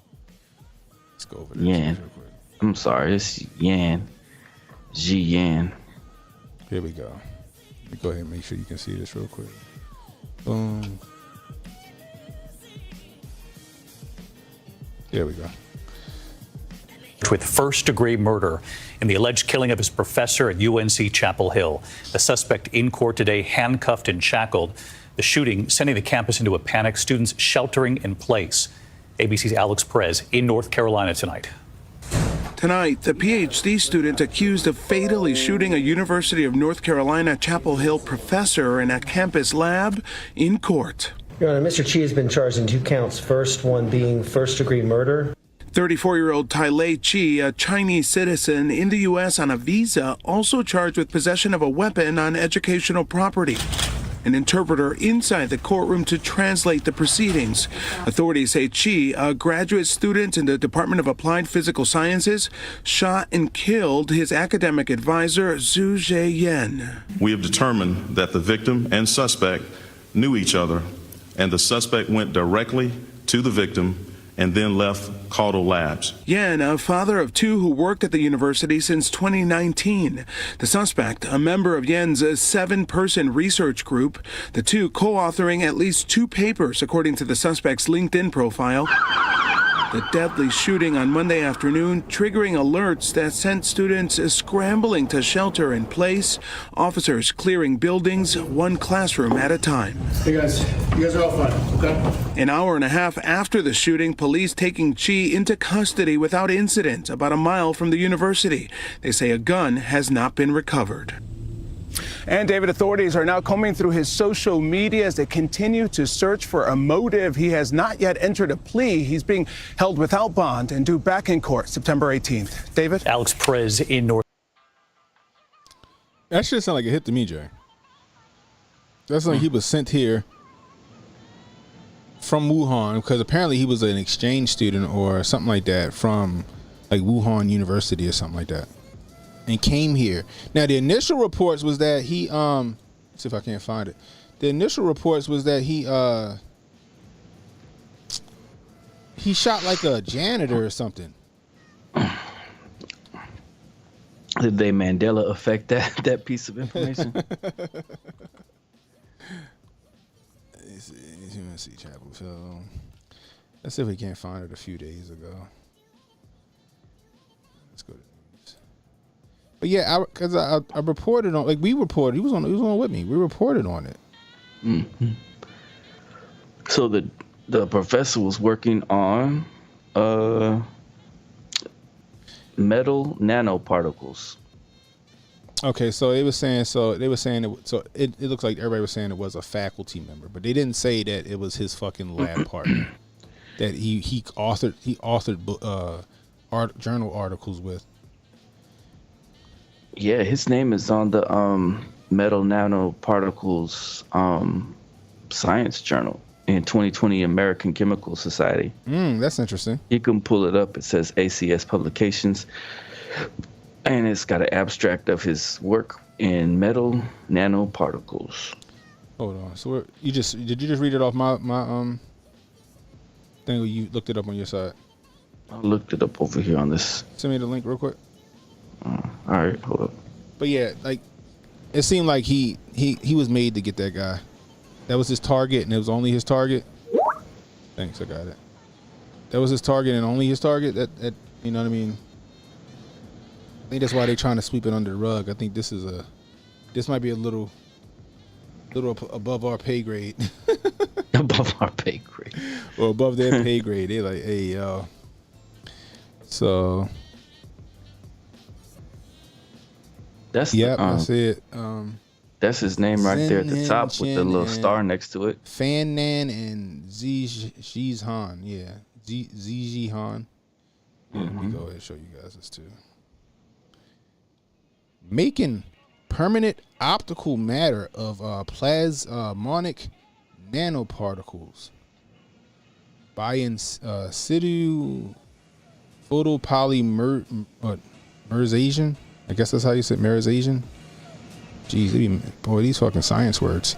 Let's go over there. Yan. Real quick. I'm sorry, it's Yan. Xi Yan. Here we go. Let me go ahead and make sure you can see this real quick. Boom. There we go. With first-degree murder in the alleged killing of his professor at UNC Chapel Hill. The suspect in court today, handcuffed and shackled. The shooting sending the campus into a panic, students sheltering in place. ABC's Alex Perez in North Carolina tonight. Tonight, the PhD student accused of fatally shooting a University of North Carolina Chapel Hill professor in a campus lab in court. Your Honor, Mr. Chi has been charged in 2 counts. First one being first-degree murder. 34-year-old Tai Chi, a Chinese citizen in the U.S. on a visa, also charged with possession of a weapon on educational property. An interpreter inside the courtroom to translate the proceedings. Authorities say Chi, a graduate student in the Department of Applied Physical Sciences, shot and killed his academic advisor, Zhu Zheyan. We have determined that the victim and suspect knew each other, and the suspect went directly to the victim and then left Caudle Labs. Yan, a father of 2 who worked at the university since 2019. The suspect, a member of Yan's 7-person research group, the 2 co-authoring at least 2 papers, according to the suspect's LinkedIn profile. The deadly shooting on Monday afternoon triggering alerts that sent students scrambling to shelter in place, officers clearing buildings 1 classroom at a time. Hey guys, you guys are all fine, okay? An hour and a half after the shooting, police taking Chi into custody without incident about a mile from the university. They say a gun has not been recovered. And David, authorities are now combing through his social media as they continue to search for a motive. He has not yet entered a plea. He's being held without bond and due back in court September 18th. David? Alex Perez in North. That shit sound like a hit to me, Jay. That's like he was sent here from Wuhan because apparently he was an exchange student or something like that from like Wuhan University or something like that, and came here. Now the initial reports was that he let's see if I can't find it. The initial reports was that he shot like a janitor or something. Did they Mandela affect that piece of information? Let's see, Chapel Hill. Let's see if we can't find it a few days ago. Let's go to news. But yeah, because I reported on, like we reported, he was on with me. We reported on it. Mm-hmm. So the professor was working on metal nanoparticles. Okay, so it looks like everybody was saying it was a faculty member, but they didn't say that it was his fucking lab partner that he authored journal articles with. Yeah, his name is on the metal nanoparticles science journal in 2020 American Chemical Society. That's interesting. You can pull it up. It says ACS Publications. And it's got an abstract of his work in metal nanoparticles. Hold on. So did you just read it off my thing, or you looked it up on your side? I looked it up over here on this. Send me the link real quick. All right, hold up. But yeah, like it seemed like he was made to get that guy. That was his target, and it was only his target. Thanks, I got it. That was his target and only his target. That you know what I mean. I think that's why they're trying to sweep it under the rug. I think this might be a little above our pay grade. Above our pay grade. Or above their pay grade. They're like, hey, yo. So. That's it. That's his name right there at the top with the little star next to it. Fan Nan and Zhi's Han. Yeah. Zhi Han. Let me go ahead and show you guys this too. Making permanent optical matter of plasmonic nanoparticles by in situ photopolymerization. I guess that's how you say merization. Jeez, boy, these fucking science words.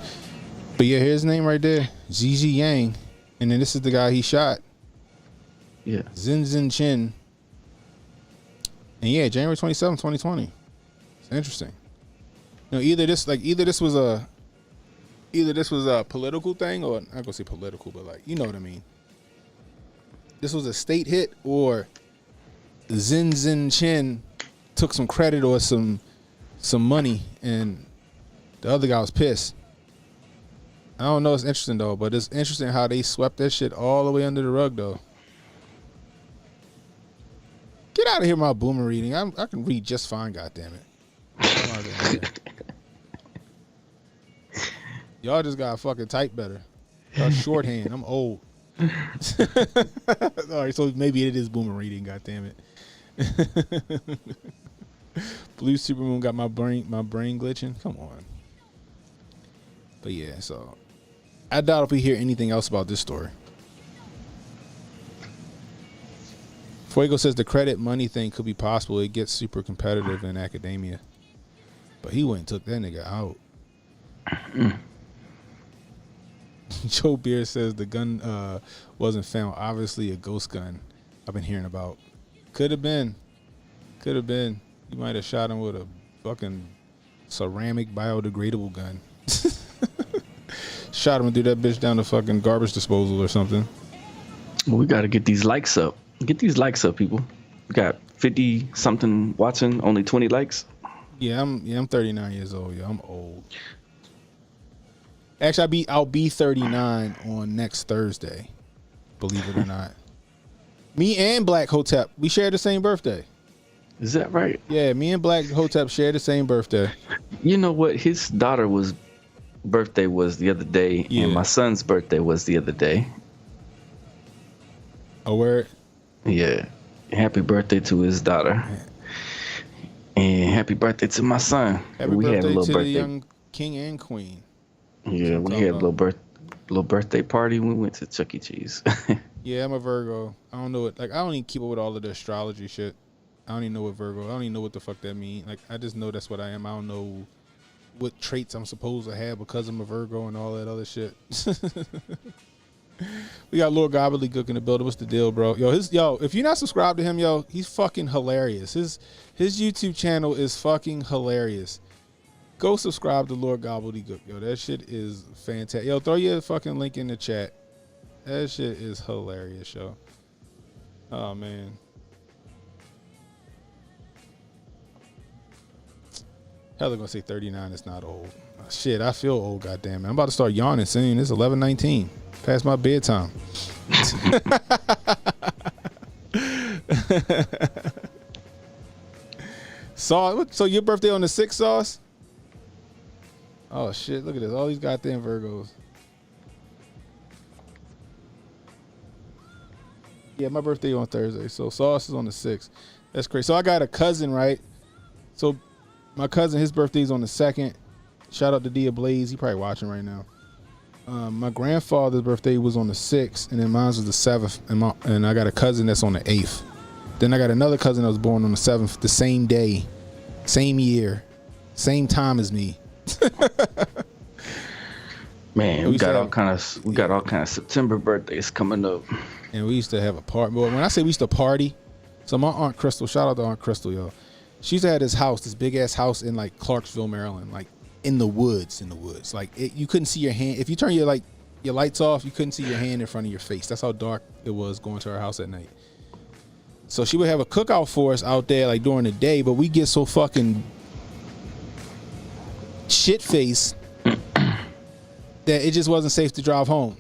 But yeah, here's his name right there, Zhi Yang, and then this is the guy he shot. Yeah, Zin Chin. And yeah, January 27, 2020. It's interesting. You know, either this was a political thing, or I'm not gonna say political, but like, you know what I mean. This was a state hit, or Zin Chin took some credit or some money, and the other guy was pissed. I don't know. It's interesting though, but it's interesting how they swept that shit all the way under the rug though. Get out of here, my boomer reading. I can read just fine. Goddamn it. Y'all just gotta fucking type better. Y'all shorthand. I'm old. All right, so maybe it is boomer reading. Goddamn it. Blue Supermoon got my brain glitching. Come on. But yeah, so I doubt if we hear anything else about this story. Fuego says the credit money thing could be possible. It gets super competitive in academia. But he went and took that nigga out. Joe Beer says the gun wasn't found. Obviously a ghost gun I've been hearing about. Could have been. You might have shot him with a fucking ceramic biodegradable gun. Shot him and threw that bitch down the fucking garbage disposal or something. Well, we got to get these likes up. Get these likes up, people. We got 50 something watching, only 20 likes. Yeah, I'm 39 years old. Yeah, I'm old. Actually, I'll be 39 on next Thursday. Believe it or not. Me and Black Hotep, we share the same birthday. Is that right? Yeah, me and Black Hotep share the same birthday. You know what? His daughter birthday was the other day, Yeah. and my son's birthday was the other day. Oh, word? Yeah. Happy birthday to his daughter. And happy birthday to my son. Happy we had a birthday little to birthday. the young king and queen. Yeah, we had a little birthday party. We went to Chuck E. Cheese. Yeah, I'm a Virgo. I don't know what, like, I don't even keep up with all of the astrology shit. I don't even know what Virgo, I don't even know what the fuck that means. Like, I just know that's what I am. I don't know what traits I'm supposed to have because I'm a Virgo and all that other shit. We got Lord Gobbledygook in the building. What's the deal, bro? Yo, if you're not subscribed to him, yo, he's fucking hilarious. His YouTube channel is fucking hilarious. Go subscribe to Lord Gobbledygook, yo. That shit is fantastic. Yo, throw your fucking link in the chat. That shit is hilarious, yo. Oh, man. Hella gonna say 39 is not old. Shit, I feel old, goddamn it. I'm about to start yawning soon. It's 11:19. Past my bedtime. So your birthday on the 6th, Sauce? Oh, shit. Look at this. All these goddamn Virgos. Yeah, my birthday on Thursday. So Sauce is on the 6th. That's crazy. So I got a cousin, right? So my cousin, his birthday's on the 2nd. Shout out to Dia Blaze. He probably watching right now. My grandfather's birthday was on the 6th, and then mine was the 7th. And I got a cousin that's on the 8th. Then I got another cousin that was born on the 7th, the same day, same year, same time as me. Man, we got all kind of September birthdays coming up. And we used to have a party. Well, when I say we used to party, so my Aunt Crystal, shout out to Aunt Crystal, yo. She used to have this house, this big ass house in like Clarksville, Maryland, like in the woods. Like you couldn't see your hand. If you turn your lights off, you couldn't see your hand in front of your face. That's how dark it was going to her house at night. So she would have a cookout for us out there like during the day, but we get so fucking shit faced that it just wasn't safe to drive home.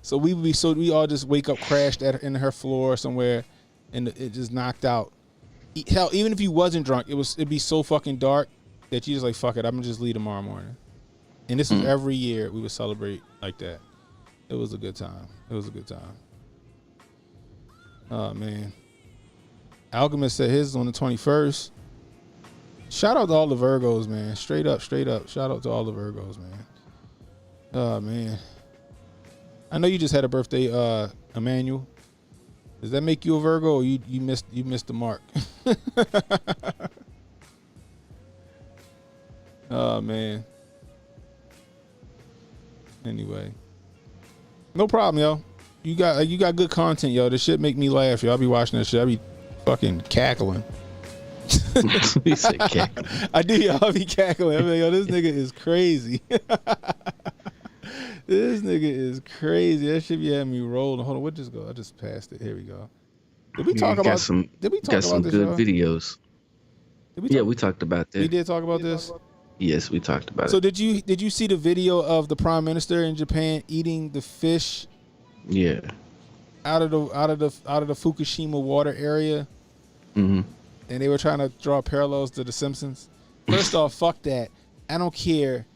So we all just wake up crashed in her floor somewhere, and it just knocked out. Hell, even if you wasn't drunk, it'd be so fucking dark that you just like, fuck it, I'm gonna just leave tomorrow morning. And this was every year we would celebrate like that. It was a good time. Oh man. Alchemist said his is on the 21st. Shout out to all the Virgos, man. Straight up. Shout out to all the Virgos, man. Oh man. I know you just had a birthday, Emmanuel. Does that make you a Virgo, or you missed the mark? Oh man. Anyway, no problem, yo. You got good content, yo. This shit make me laugh, yo. I'll be watching that shit. I be fucking cackling. He said cackling. I do, yo. I'll be cackling. I mean, yo, this nigga is crazy. This nigga is crazy. That shit be having me rolling. Hold on, what just go? I just passed it. Here we go. Did we talk about some good videos. We talked about that. We did talk about this? Yes, we talked about it. So did you see the video of the Prime Minister in Japan eating the fish? Yeah. Out of the Fukushima water area? Mm-hmm. And they were trying to draw parallels to The Simpsons. First off, fuck that. I don't care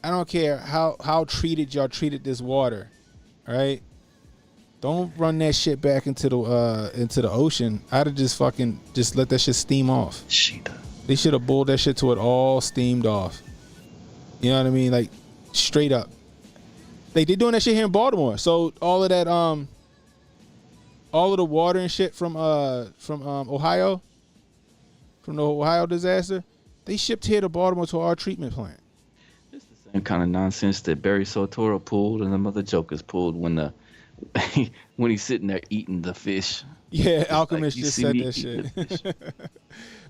how treated y'all treated this water. All right? Don't run that shit back into the ocean. I'd have just let that shit steam off. They should have boiled that shit till it all steamed off. You know what I mean? Like, straight up. They're doing that shit here in Baltimore. So all of that all of the water and shit from Ohio, from the Ohio disaster, they shipped here to Baltimore to our treatment plant. It's the same kind of nonsense that Barry Soetoro pulled and them other jokers pulled when he's sitting there eating the fish. Yeah, Alchemist just said that shit.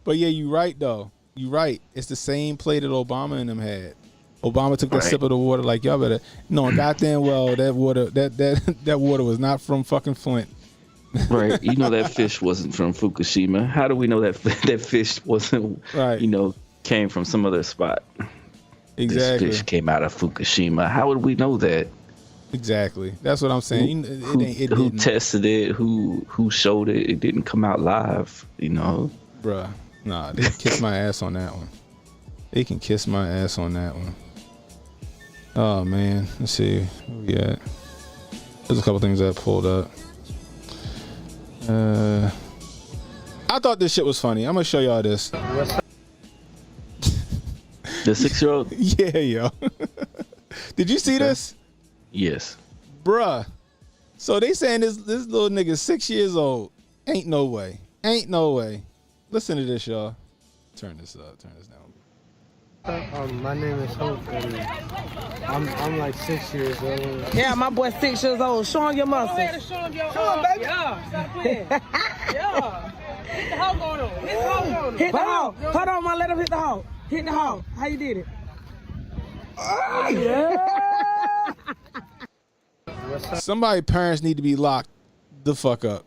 But yeah, you're right though. You're right. It's the same play that Obama and them had. Obama took that sip of the water like, y'all better no, goddamn well that water was not from fucking Flint. Right. You know that fish wasn't from Fukushima. How do we know that fish wasn't came from some other spot? Exactly. This fish came out of Fukushima. How would we know that? Exactly. That's what I'm saying. Who tested it? Who showed it? It didn't come out live, you know. Bruh. Nah, they can kiss my ass on that one. They can kiss my ass on that one. Oh, man. Let's see. Where we at? There's a couple things I pulled up. I thought this shit was funny. I'm going to show y'all this. The 6-year-old? Yeah, yo. Did you see this? Yes. Bruh. So they saying this little nigga 6 years old. Ain't no way. Ain't no way. Listen to this, y'all. Turn this up. Turn this down. My name is Hope, and I'm like 6 years old. Yeah, my boy 6 years old. Show him your muscles. Show him, baby. Yeah. Stop playing. Yeah. Hit the hog on him. Hit the hog on him. Hit the hog. Hold on, man. Let him hit the hog. Hit the hog. How you did it? Yeah. Somebody parents need to be locked the fuck up.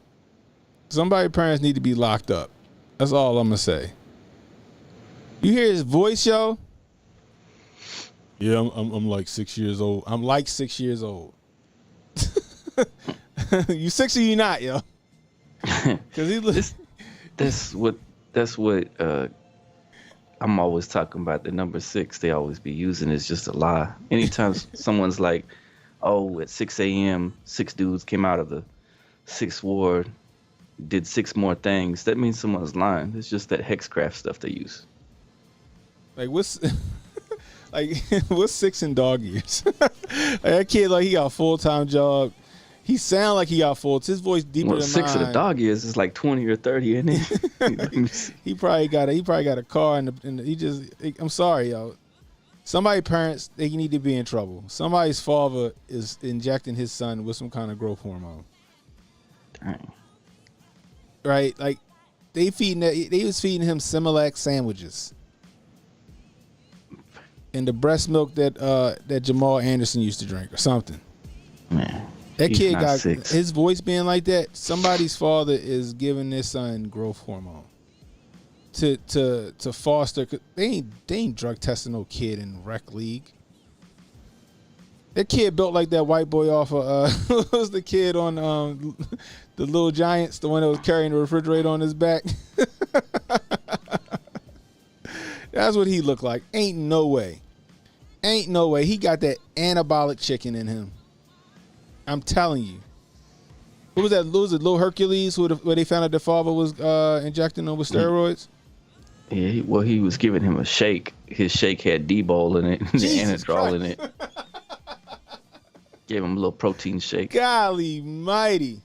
Somebody parents need to be locked up. That's all I'm gonna say. You hear his voice, yo? Yeah, I'm like 6 years old. I'm like 6 years old. You 6 or you not, yo? Because that's what I'm always talking about. The number 6 they always be using is just a lie. Anytime someone's like, oh, at 6 a.m. 6 dudes came out of the 6th ward, did 6 more things, that means someone's lying. It's just that hexcraft stuff they use. Like what's like what's 6 in dog years? Like, that kid, like, he got a full-time job. He sound like he got full. His voice deeper than 6 mine. of the dog years is like 20 or 30, isn't it? He probably got a car and he just. I'm sorry, yo. Somebody parents, they need to be in trouble. Somebody's father is injecting his son with some kind of growth hormone. Dang. Right, like they was feeding him Similac sandwiches. And the breast milk that Jamal Anderson used to drink or something. Man, that kid got 6. His voice being like that. Somebody's father is giving their son growth hormone to foster. They ain't drug testing no kid in rec league. That kid built like that white boy off of what was the kid on the Little Giants, the one that was carrying the refrigerator on his back. That's what he looked like. Ain't no way. Ain't no way. He got that anabolic chicken in him. I'm telling you. Who was that? Was it Lil Hercules where they found out the father was injecting him with steroids? Yeah, he was giving him a shake. His shake had D-bol in it, and Anadrol in it. Gave him a little protein shake. Golly mighty.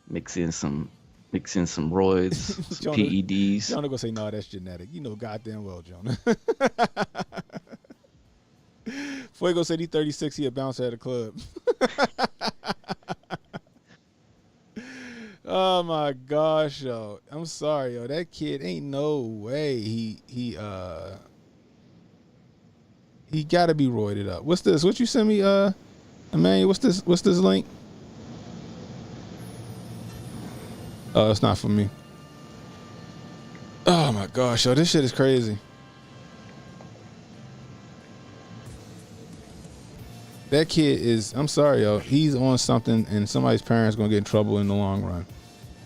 Mix in some roids, some PEDs. Jonah gonna say, no, that's genetic. You know goddamn well, Jonah. Fuego said he's 36, he a bouncer at a club. Oh my gosh, yo. I'm sorry, yo. That kid ain't no way he gotta be roided up. What's this? What you send me, Emmanuel? What's this link? Oh, it's not for me. Oh my gosh, yo, this shit is crazy. That kid is, I'm sorry, yo, he's on something and somebody's parents gonna get in trouble in the long run.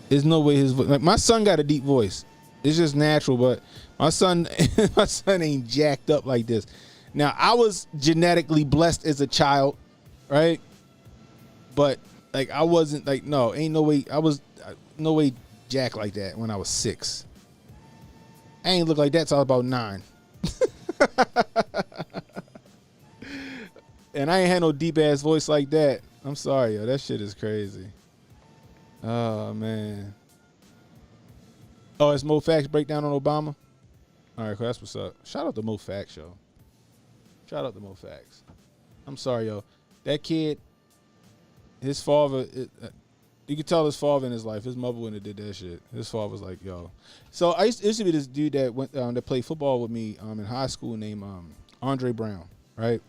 There's no way like my son got a deep voice. It's just natural, but my son ain't jacked up like this. Now, I was genetically blessed as a child, right? But like I wasn't like, no, ain't no way no way jack like that when I was 6. I ain't look like that till I was about 9. And I ain't had no deep ass voice like that. I'm sorry, yo. That shit is crazy. Oh man. Oh, it's Mo Facts breakdown on Obama. All right, cool, that's what's up. Shout out to Mo Facts, yo. Shout out to Mo Facts. I'm sorry, yo. That kid, his father, you could tell his father in his life. His mother wouldn't have did that shit. His father was like, yo. So I used to be this dude that went that played football with me in high school named Andre Brown, right?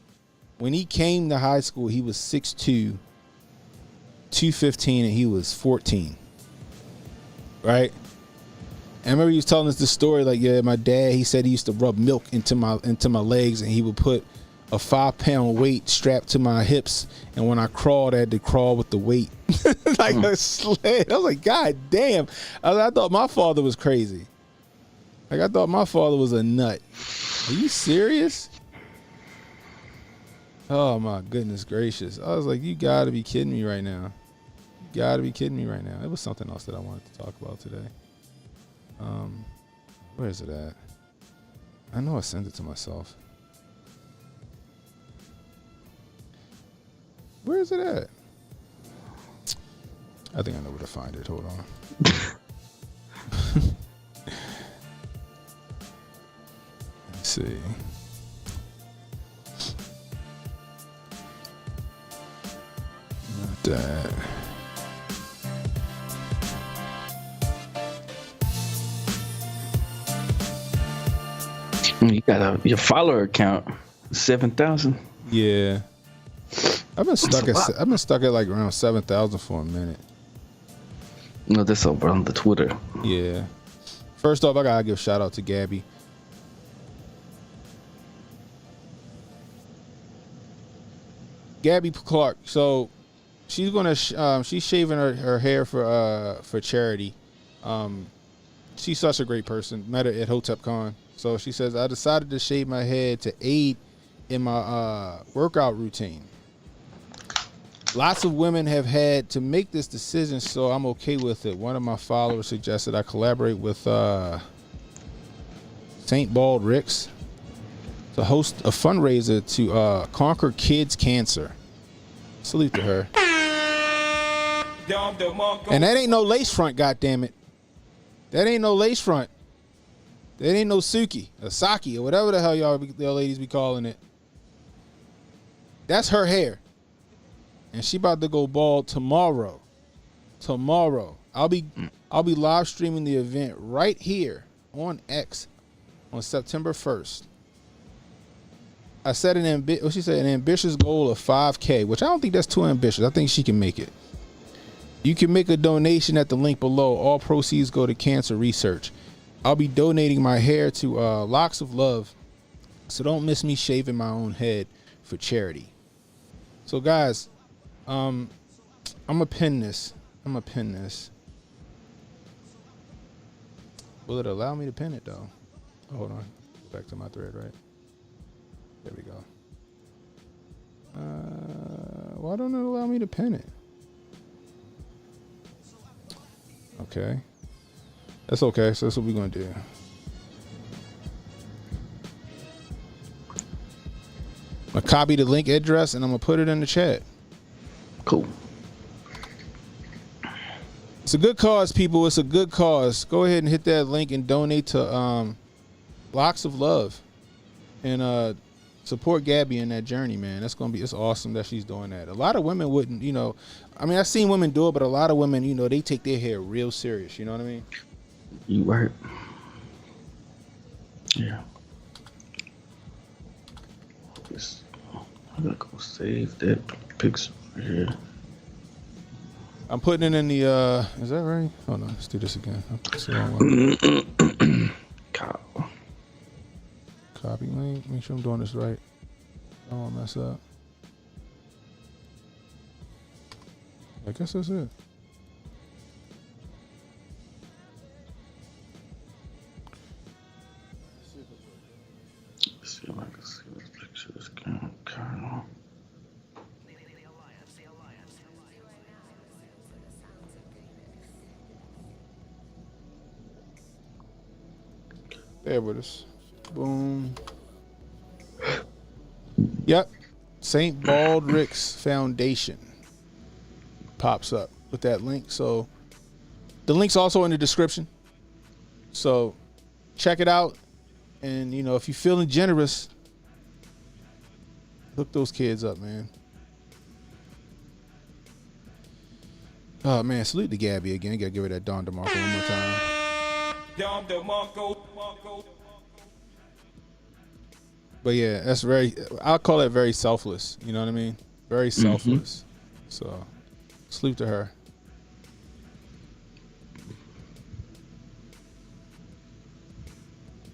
When he came to high school, he was 6'2", 215, and he was 14. Right? And I remember he was telling us this story, like, yeah, my dad, he said he used to rub milk into my legs, and he would put a 5-pound weight strapped to my hips, and when I crawled, I had to crawl with the weight like a sled. I was like, God damn. I thought my father was crazy. Like, I thought my father was a nut. Are you serious? Oh my goodness gracious. I was like, you gotta be kidding me right now. You gotta be kidding me right now. It was something else that I wanted to talk about today. Where is it at? I know I sent it to myself. Where is it at? I think I know where to find it. Hold on. Let's see. Not that. You got your follower count 7,000. Yeah. I've been stuck at like around 7,000 for a minute. No, that's over on the Twitter. Yeah. First off, I gotta give a shout out to Gabby. Gabby Clark. So she's gonna she's shaving her hair for charity. She's such a great person. Met her at Hotep Con. So she says, I decided to shave my head to aid in my workout routine. Lots of women have had to make this decision, so I'm okay with it. One of my followers suggested I collaborate with St. Bald Ricks to host a fundraiser to conquer kids' cancer. Salute to her. And that ain't no lace front, goddammit. That ain't no lace front. That ain't no Suki or Saki or whatever the hell y'all ladies be calling it. That's her hair. And she about to go bald tomorrow. I'll be live streaming the event right here on X on September 1st. I set an ambitious goal of 5K, which I don't think that's too ambitious. I think she can make it. You can make a donation at the link below. All proceeds go to cancer research. I'll be donating my hair to Locks of Love, so don't miss me shaving my own head for charity. So guys, I'm gonna pin this. Will it allow me to pin it though? Hold on, back to my thread, right? There we go. Why don't it allow me to pin it? Okay. That's okay. So that's what we're going to do. I'm going to copy the link address and I'm going to put it in the chat. Cool. It's a good cause, people. It's a good cause. Go ahead and hit that link and donate to Locks of Love. And support Gabby in that journey, man. It's awesome that she's doing that. A lot of women wouldn't, I mean, I've seen women do it, but a lot of women, they take their hair real serious. You know what I mean? You right. Yeah. I gotta go save that picture here. I'm putting it in the, is that right? Hold on, let's do this again. That's the wrong one. Copy link, make sure I'm doing this right. I don't want to mess up. I guess that's it. Let's see if I can see this picture. This camera. There with us. Boom. Yep. St. Bald Ricks Foundation pops up with that link. So the link's also in the description. So check it out. And, if you're feeling generous, hook those kids up, man. Oh, man. Salute to Gabby again. Got to give her that Don DeMarco one more time. But yeah, that's I'll call that very selfless. You know what I mean? Very selfless. So, salute to her.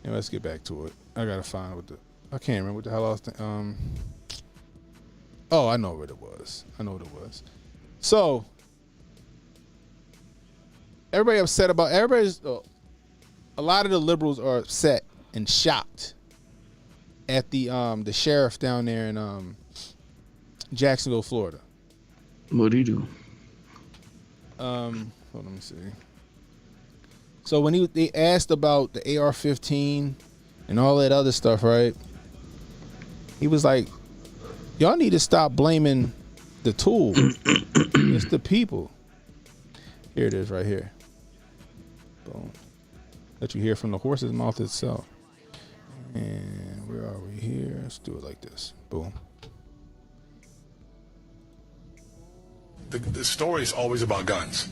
Yeah, let's get back to it. I gotta find I can't remember what the hell I was oh, I know what it was. So, everybody upset about, a lot of the liberals are upset and shocked at the sheriff down there in Jacksonville, Florida. What'd he do? Hold on, let me see. So when they asked about the AR-15 and all that other stuff, right? He was like, y'all need to stop blaming the tool. It's the people. Here it is right here. Boom. Let you hear from the horse's mouth itself. And where are we here? Let's do it like this. Boom. The story is always about guns.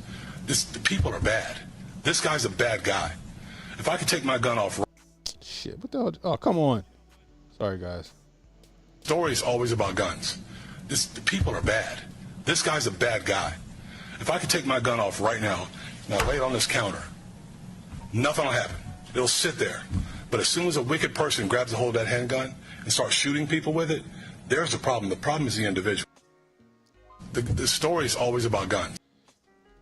The people are bad. This guy's a bad guy. If I could take my gun off. Shit, what the hell? Oh, come on. Sorry, guys. The story is always about guns. The people are bad. This guy's a bad guy. If I could take my gun off right now lay it on this counter, nothing will happen. It'll sit there. But as soon as a wicked person grabs a hold of that handgun and starts shooting people with it, there's the problem. The problem is the individual. The story is always about guns.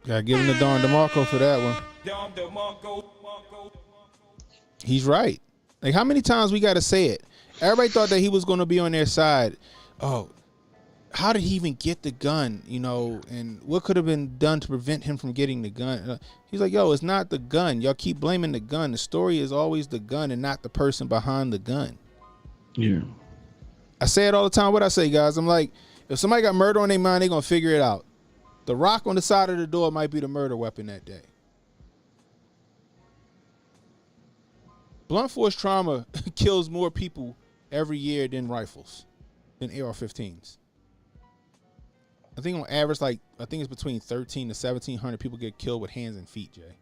Gotta give him the Don DeMarco for that one. He's right. Like, how many times we gotta say it? Everybody thought that he was gonna be on their side. Oh, how did he even get the gun? You know, and what could have been done to prevent him from getting the gun? He's like, yo, it's not the gun. Y'all keep blaming the gun. The story is always the gun and not the person behind the gun. Yeah. I say it all the time. What I say, guys, I'm like, if somebody got murder on their mind, they're gonna figure it out. The rock on the side of the door might be the murder weapon that day. Blunt force trauma kills more people every year than rifles, than AR-15s. I think on average, I think it's between 1,300 to 1,700 people get killed with hands and feet, Jay.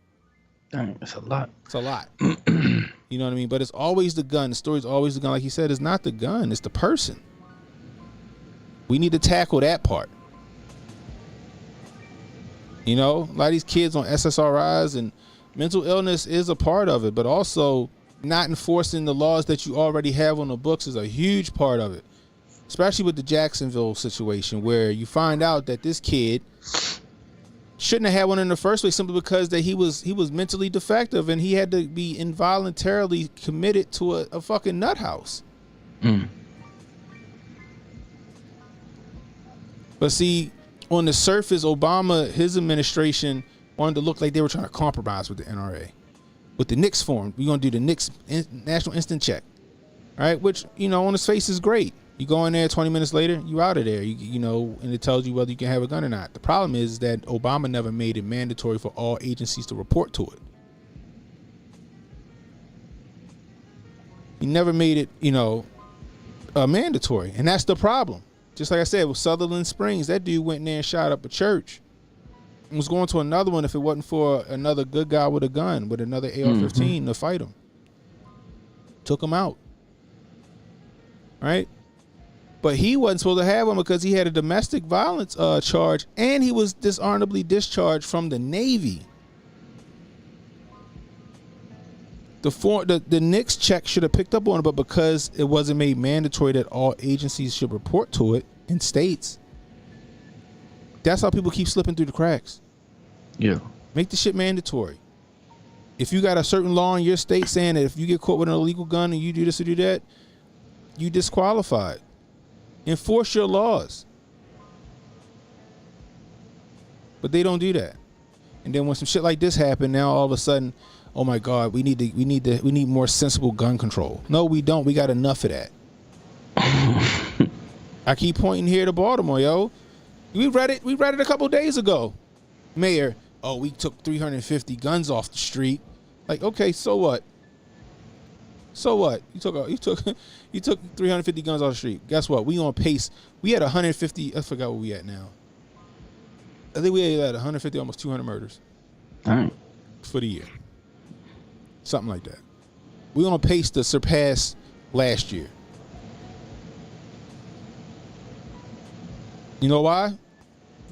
Dang, that's a lot. It's a lot. You know what I mean? But it's always the gun. The story's always the gun. Like he said, it's not the gun. It's the person. We need to tackle that part. You know, a lot of these kids on SSRIs and mental illness is a part of it, but also not enforcing the laws that you already have on the books is a huge part of it. Especially with the Jacksonville situation, where you find out that this kid shouldn't have had one in the first place simply because that he was mentally defective and he had to be involuntarily committed to a fucking nut house. But see, on the surface, Obama, his administration wanted to look like they were trying to compromise with the NRA. With the NICS form, we're going to do the NICS National Instant Check. All right, which, you know, on its face is great. You go in there 20 minutes later, you out of there. You know, and it tells you whether you can have a gun or not. The problem is that Obama never made it mandatory for all agencies to report to it. He never made it, you know, mandatory. And that's the problem. Just like I said, with Sutherland Springs, that dude went in there and shot up a church. And was going to another one if it wasn't for another good guy with a gun, with another AR-15 to fight him. Took him out. Right? But he wasn't supposed to have one because he had a domestic violence charge and he was dishonorably discharged from the Navy. The NICS check should have picked up on it, but because it wasn't made mandatory that all agencies should report to it in states, that's how people keep slipping through the cracks. Yeah. Make the shit mandatory. If you got a certain law in your state saying that if you get caught with an illegal gun and you do this or do that, you disqualified. Enforce your laws. But they don't do that. And then when some shit like this happen, now all of a sudden, oh my God, we need more sensible gun control. No, we don't. We got enough of that. I keep pointing here to Baltimore, yo. We read it a couple days ago. Mayor, oh, we took 350 guns off the street. Like, okay, so what? So what? You took 350 guns off the street. Guess what? We on pace. We had 150. I forgot where we at now. I think we had 150, almost 200 murders. All right. For the year. Something like that. We on pace to surpass last year. You know why?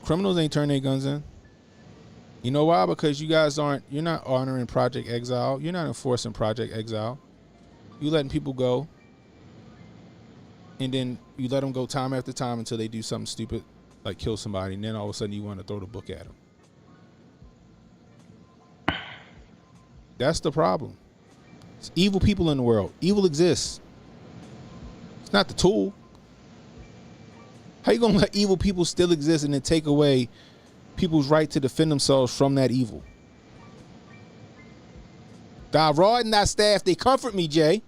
Criminals ain't turning their guns in. You know why? Because you guys you're not honoring Project Exile. You're not enforcing Project Exile. You letting people go. And then you let them go time after time until they do something stupid, like kill somebody, and then all of a sudden you want to throw the book at them. That's the problem. It's evil people in the world. Evil exists. It's not the tool. How you gonna let evil people still exist and then take away people's right to defend themselves from that evil? Thy rod and thy staff, they comfort me, Jay.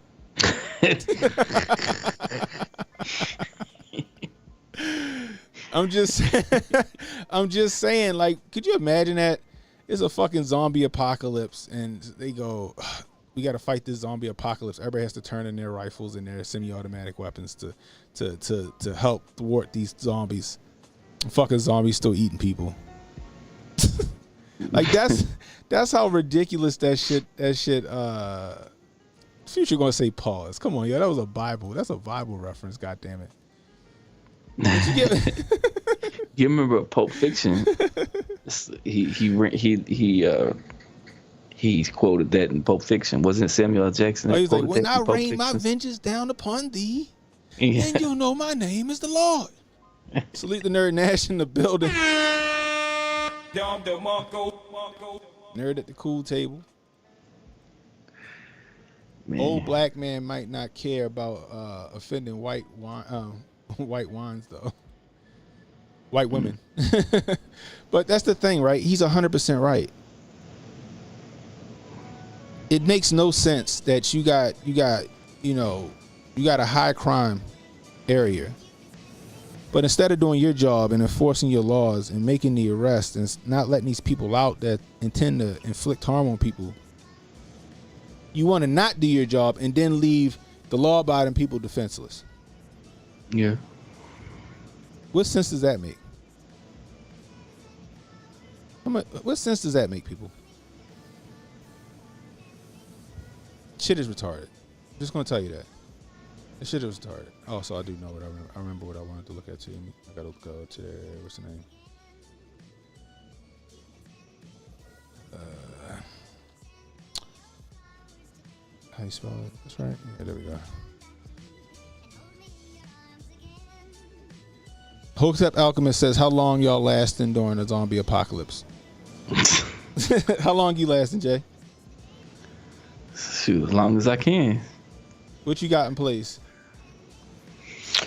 I'm just saying, like, could you imagine that? It's a fucking zombie apocalypse, and they go, we got to fight this zombie apocalypse. Everybody has to turn in their rifles and their semi-automatic weapons to help thwart these zombies. Fucking zombies still eating people. Like that's how ridiculous that shit. Future gonna say pause. Come on, yo, that was a Bible. That's a Bible reference. God damn it. Did you get it? You remember Pulp Fiction? He quoted that in Pulp Fiction. Wasn't it Samuel L. Jackson? Oh, he was like, when I rain my vengeance down upon thee, and you'll know my name is the Lord. Salute the nerd Nash in the building. Nerd at the cool table. Man. Old black man might not care about offending white wines though. White women. But that's the thing, right? He's 100% right. It makes no sense that you got a high crime area. But instead of doing your job and enforcing your laws and making the arrest and not letting these people out that intend to inflict harm on people, you want to not do your job and then leave the law-abiding people defenseless. Yeah. What sense does that make? What sense does that make, people? Shit is retarded. I'm just going to tell you that. This shit is retarded. Oh, so I do know what I remember what I wanted to look at too. I gotta go to what's the name? How you spell it? That's right. Yeah, there we go. Hotep Alchemist says, "How long y'all lasting during the zombie apocalypse?" How long you lasting, Jay? Shoot, as long as I can. What you got in place?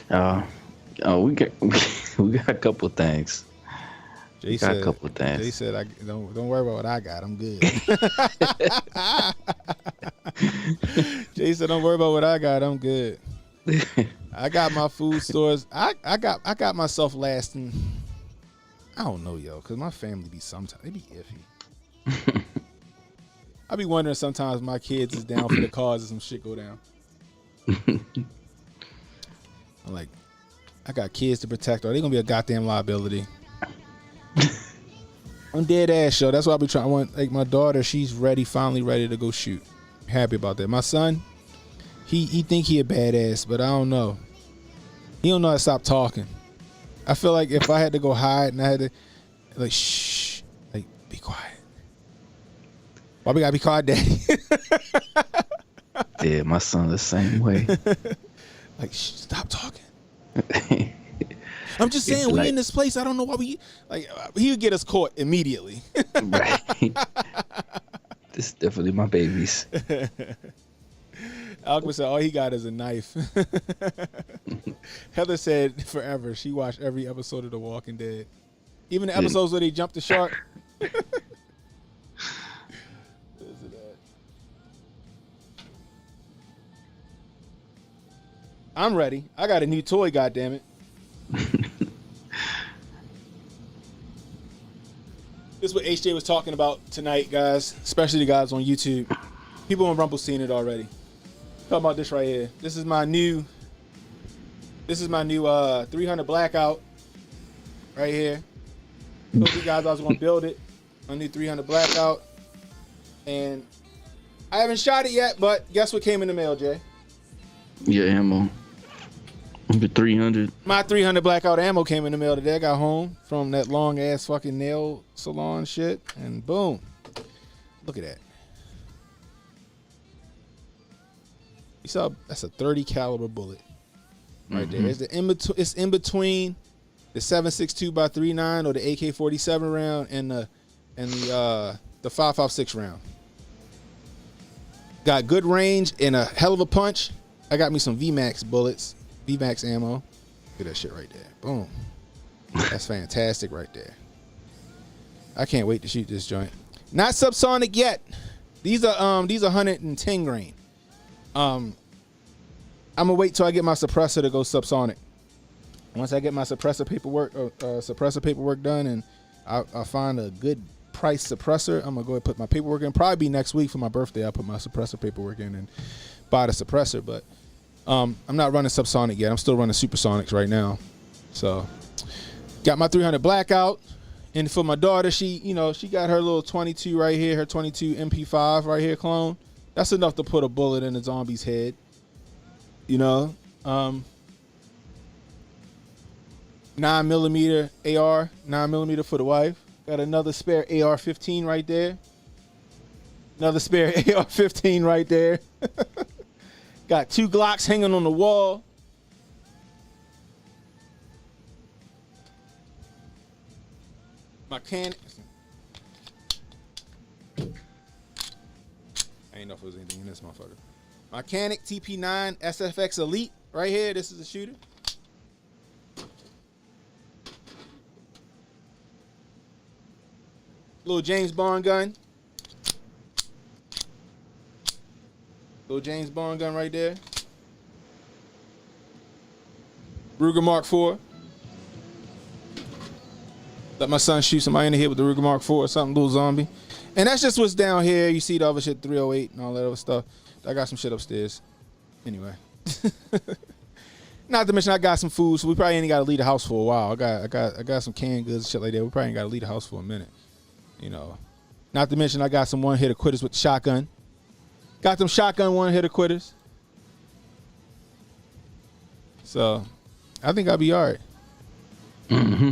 We got a couple of things. Jay said a couple of things. Jay said, "Don't worry about what I got. I'm good." Jay said, "Don't worry about what I got. I'm good." I got my food stores. I got myself lasting. I don't know, yo, because my family be sometimes they be iffy. I be wondering sometimes my kids is down for the cause and some shit go down. I'm like, I got kids to protect. Are they gonna be a goddamn liability? I'm dead ass, yo. That's why I be trying. I want, like, my daughter. She's finally ready to go shoot. Happy about that. My son, he think he a badass, but I don't know. He don't know how to stop talking. I feel like if I had to go hide and I had to, like, shh, like, be quiet. Why we gotta be quiet, Daddy? Yeah, my son the same way. Like, shh, stop talking. I'm just saying, we in this place. I don't know why we, like, he would get us caught immediately. Right. This is definitely my babies. Alchemist said all he got is a knife. Heather said forever. She watched every episode of The Walking Dead. Even the episodes where they jumped the shark. I'm ready. I got a new toy, goddammit. This is what HJ was talking about tonight, guys. Especially the guys on YouTube. People on Rumble seen it already. Talking about this right here. This is my new 300 Blackout right here. Told you guys I was gonna build it. My new 300 Blackout. And I haven't shot it yet, but guess what came in the mail, Jay? Yeah, ammo. The 300. My 300 Blackout ammo came in the mail today. I got home from that long ass fucking nail salon shit, and boom. Look at that. You saw that's a 30 caliber bullet right there. It's it's in between the 7.62x39 or the AK-47 round and the 5.56 round. got good range and a hell of a punch. I got me some VMAX bullets, VMAX ammo. Look at that shit right there. Boom. That's fantastic right there. I can't wait to shoot this joint. Not subsonic yet. These are 110 grain. I'm gonna wait till I get my suppressor to go subsonic. Once I get my suppressor paperwork done, and I find a good price suppressor, I'm gonna go ahead and put my paperwork in. Probably be next week for my birthday. I'll put my suppressor paperwork in and buy the suppressor. But I'm not running subsonic yet. I'm still running supersonics right now. So got my 300 blackout. And for my daughter, she got her little 22 right here, her 22 MP5 right here clone. That's enough to put a bullet in a zombie's head. 9mm AR, 9mm for the wife. Got another spare AR-15 right there. Another spare AR-15 right there. Got 2 Glocks hanging on the wall. My can. I ain't know if there was anything in this motherfucker. My Canic TP9 SFX Elite right here. This is the shooter. Little James Bond gun. Little James Bond gun right there. Ruger Mark IV. Let my son shoot somebody in the head with the Ruger Mark IV or something, little zombie. And that's just what's down here. You see the other shit, 308 and all that other stuff. I got some shit upstairs. Anyway. Not to mention I got some food, so we probably ain't got to leave the house for a while. I got some canned goods and shit like that. We probably ain't got to leave the house for a minute. Not to mention I got some one-hitter quitters with the shotgun. Got them shotgun one-hitter quitters. So, I think I'll be all right. Mm-hmm.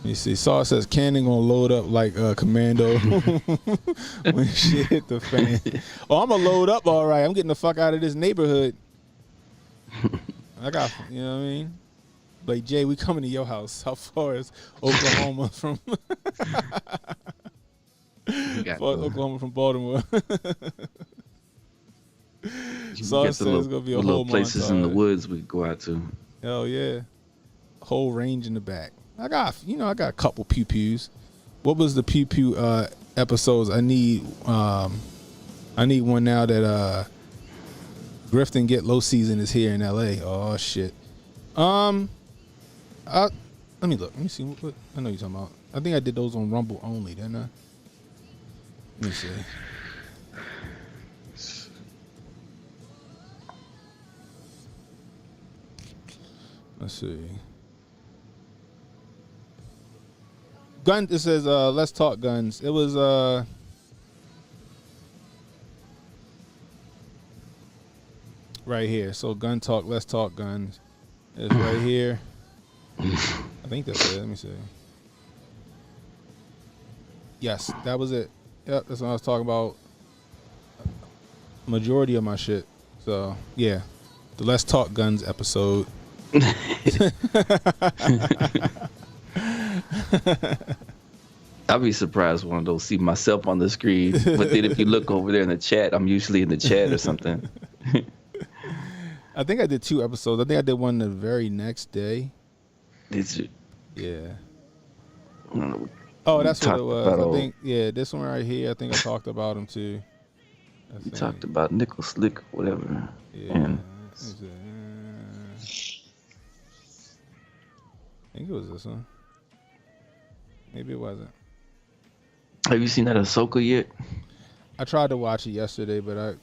You see, Saw says Cannon gonna load up like Commando when shit hit the fan. Oh, I'm gonna load up all right. I'm getting the fuck out of this neighborhood. I got, you know what I mean? Like, Jay, we coming to your house. How far is Oklahoma from Oklahoma from Baltimore? Saw says it's gonna be a whole places in the woods we go out to. Hell yeah. Whole range in the back. I got a couple pew pews. What was the pew pew episodes? I need one now that Grift and Get Low season is here in LA. Oh shit. Let me look. Let me see what I know you're talking about. I think I did those on Rumble only, didn't I? Let me see. Let's see. Gun. It says let's talk guns. It was right here. So gun talk, let's talk guns. It's right here. I think that's it. Let me see. Yes, that was it. Yep, that's what I was talking about. Majority of my shit. So yeah, the Let's Talk Guns episode. I'll be surprised when I don't see myself on the screen. But then if you look over there in the chat, I'm usually in the chat or something. I think I did 2 episodes. I think I did one the very next day. Did you? Yeah. Oh, that's what it was. I think, this one right here, I think I talked about him too. You talked about Nickel Slick, whatever. Yeah. And I think it was this one. Maybe it wasn't. Have you seen that Ahsoka yet? I tried to watch it yesterday, but there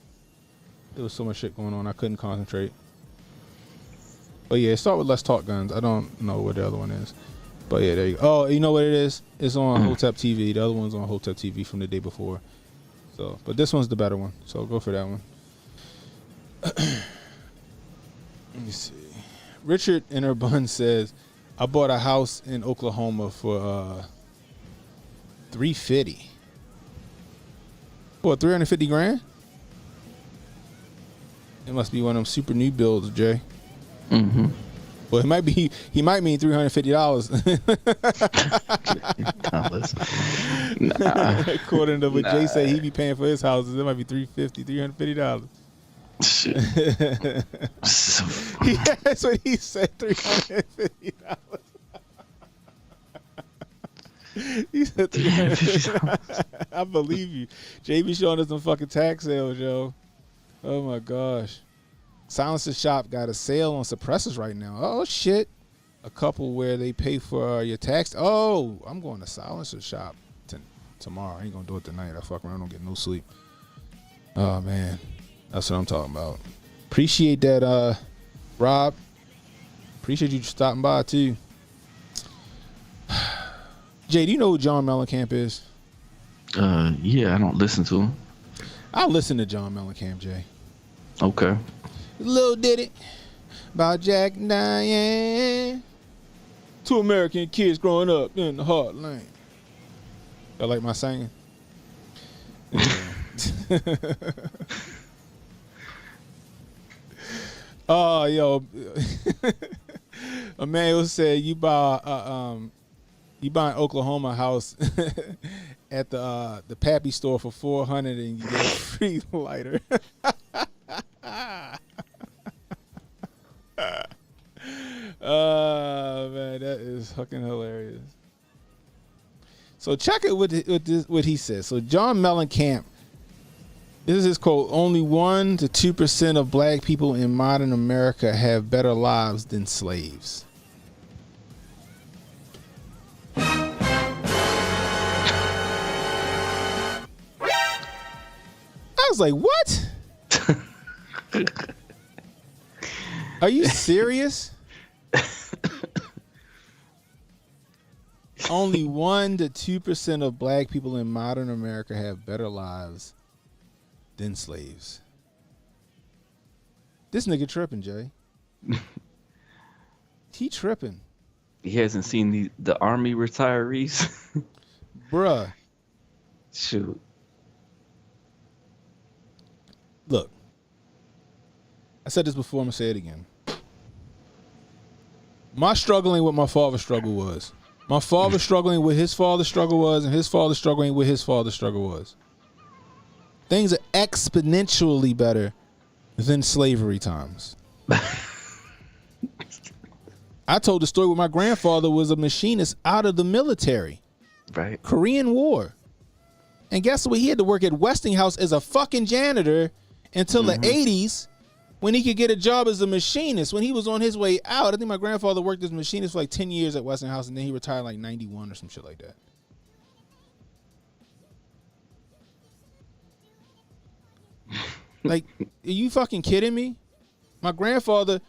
was so much shit going on, I couldn't concentrate. But yeah, start with Let's Talk Guns. I don't know what the other one is. But yeah, there you go. Oh, you know what it is? It's on Hotep TV. The other one's on Hotep TV from the day before. So, but this one's the better one. So go for that one. Let me see. Richard Innerbun says, I bought a house in Oklahoma for $350. What, 350 grand? It must be one of them super new builds, Jay. Mm-hmm. Well, he might mean $350. Nah. According to what Jay said, he be paying for his houses. It might be $350. Shit. That's what he said. $350. He said $350. I believe you. Jay be showing us some fucking tax sales, yo. Oh my gosh. Silencer Shop got a sale on suppressors right now. Oh shit. A couple where they pay for your tax. Oh, I'm going to Silencer Shop tomorrow. I ain't gonna do it tonight. I fuck around, don't get no sleep. Oh man. That's what I'm talking about. Appreciate that, Rob. Appreciate you stopping by too. Jay, do you know who John Mellencamp is? Yeah, I don't listen to him. I listen to John Mellencamp, Jay. Okay. Little Ditty about Jack and Diane. Two American kids growing up in the heartland. I like my singing. Oh, yo. Emmanuel said you buy an Oklahoma house at the Pappy store for $400 and you get a free lighter. Man, that is fucking hilarious. So check it with what he says. So John Mellencamp, this is his quote: "Only 1 to 2% of black people in modern America have better lives than slaves." I was like, what? Are you serious? Only 1 to 2% of black people in modern America have better lives than slaves. This nigga tripping, Jay. He tripping. He hasn't seen the army retirees. Bruh. Shoot. Look. I said this before, I'm going to say it again. My struggling with my father's struggle was. My father struggling with his father's struggle was, and his father struggling with his father's struggle was. Things are exponentially better than slavery times. I told the story where my grandfather was a machinist out of the military. Right. Korean War. And guess what? He had to work at Westinghouse as a fucking janitor until the 80s when he could get a job as a machinist. When he was on his way out, I think my grandfather worked as a machinist for like 10 years at Westinghouse, and then he retired like 91 or some shit like that. Like, are you fucking kidding me? My grandfather,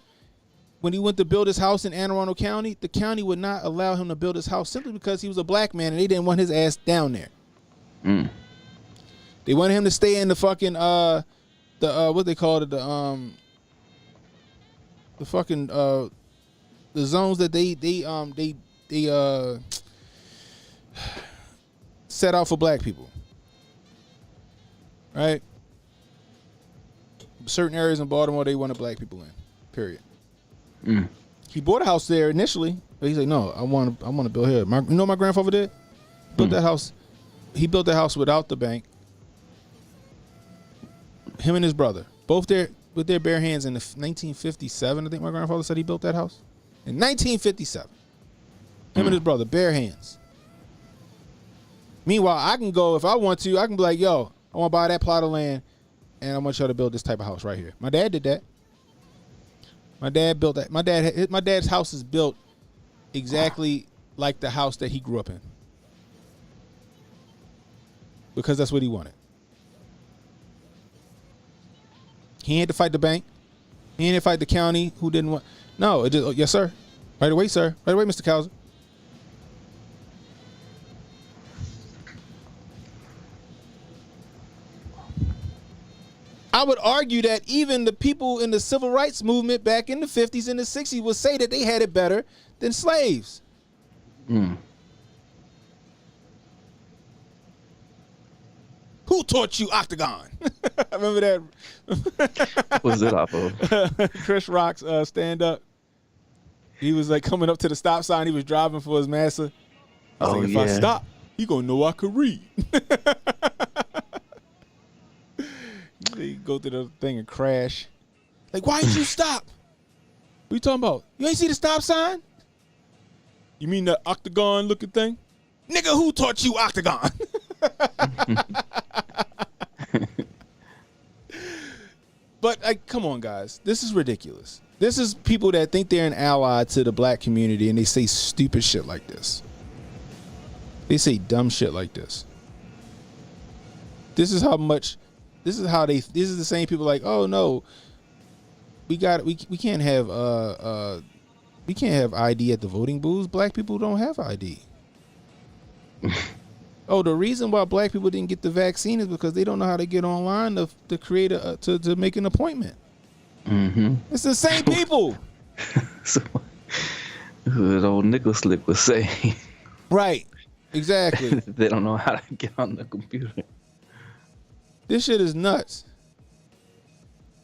when he went to build his house in Anne Arundel County, the county would not allow him to build his house simply because he was a black man and they didn't want his ass down there. They wanted him to stay in the fucking what they called it, the fucking the zones that they set out for black people. Right? Certain areas in Baltimore they wanted black people in. Period. He bought a house there initially, but he's like, no, I want to build here. You know what my grandfather did? Built that house. He built the house without the bank. Him and his brother, both there with their bare hands in 1957. I think my grandfather said he built that house in 1957. Him and his brother, bare hands. Meanwhile, I can go if I want to. I can be like, yo, I want to buy that plot of land, and I want y'all to build this type of house right here. My dad did that. My dad built that. My dad's house is built exactly like the house that he grew up in, because that's what he wanted. He had to fight the bank. He had to fight the county who didn't want. No, it just, yes, sir. Right away, sir. Right away, Mr. Cowser. I would argue that even the people in the civil rights movement back in the 50s and the 60s would say that they had it better than slaves. Who taught you Octagon? Remember that? What was it off of? Chris Rock's stand-up. He was like coming up to the stop sign. He was driving for his master. He's like, if I stop, he gonna know I could read. He go through the thing and crash. Like, why did you stop? What you talking about? You ain't see the stop sign? You mean the octagon looking thing? Nigga, who taught you octagon? But like, come on, guys. This is ridiculous. This is people that think they're an ally to the black community and they say stupid shit like this. They say dumb shit like this. This is the same people like, oh no, we can't have ID at the voting booths. Black people don't have ID. Oh, the reason why black people didn't get the vaccine is because they don't know how to get online to create to make an appointment. Mm-hmm. It's the same people. So, what old Nickel Slick was saying. Right. Exactly. They don't know how to get on the computer. This shit is nuts.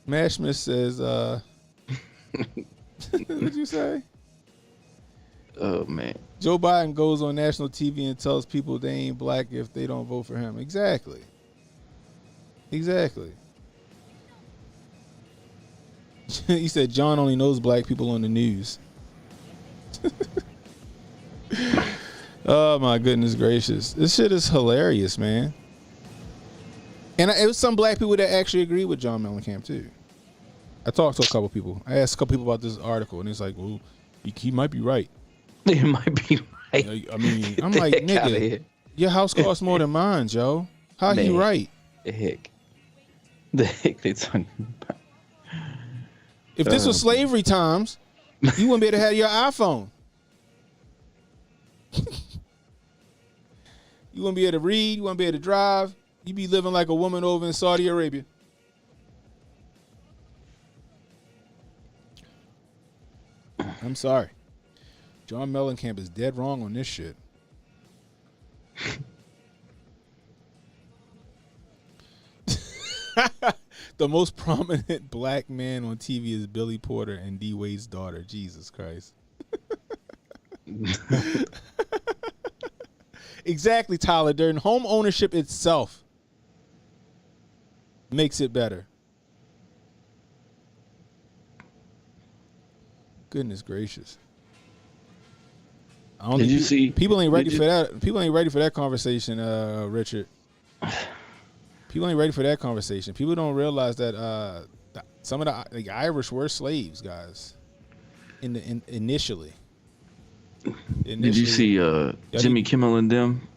Mashman says, what'd you say? Oh, man. Joe Biden goes on national TV and tells people they ain't black if they don't vote for him. Exactly. He said John only knows black people on the news. Oh, my goodness gracious. This shit is hilarious, man. And it was some black people that actually agree with John Mellencamp, too. I talked to a couple people. I asked a couple people about this article, and it's like, well, he might be right. He might be right. I mean, I'm like, nigga, your house costs more than mine, Joe. How he right? The heck they talking about? If this was slavery times, you wouldn't be able to have your iPhone. You wouldn't be able to read. You wouldn't be able to drive. You'd be living like a woman over in Saudi Arabia. I'm sorry. John Mellencamp is dead wrong on this shit. The most prominent black man on TV is Billy Porter and D. Wade's daughter. Jesus Christ. Exactly, Tyler Durden. Home ownership itself makes it better. Goodness gracious. Did you see? People ain't ready for that. People ain't ready for that conversation, Richard. People ain't ready for that conversation. People don't realize that some of the Irish were slaves, guys. Initially. Did you see Jimmy Kimmel and them?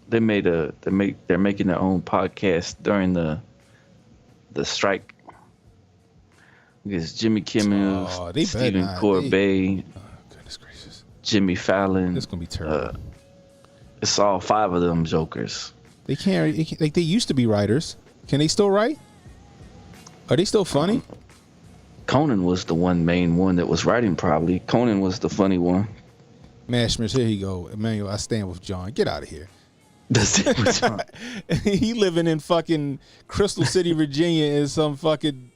They're making their own podcast during the strike. Because Jimmy Kimmel, Stephen Colbert, goodness gracious, Jimmy Fallon. It's gonna be terrible. It's all 5 of them jokers. They can't, like, they used to be writers. Can they still write? Are they still funny? Conan was the main one that was writing, probably. Conan was the funny one. Mashmers, here you go. Emmanuel, I stand with John. Get out of here. Stand with John. He living in fucking Crystal City, Virginia in some fucking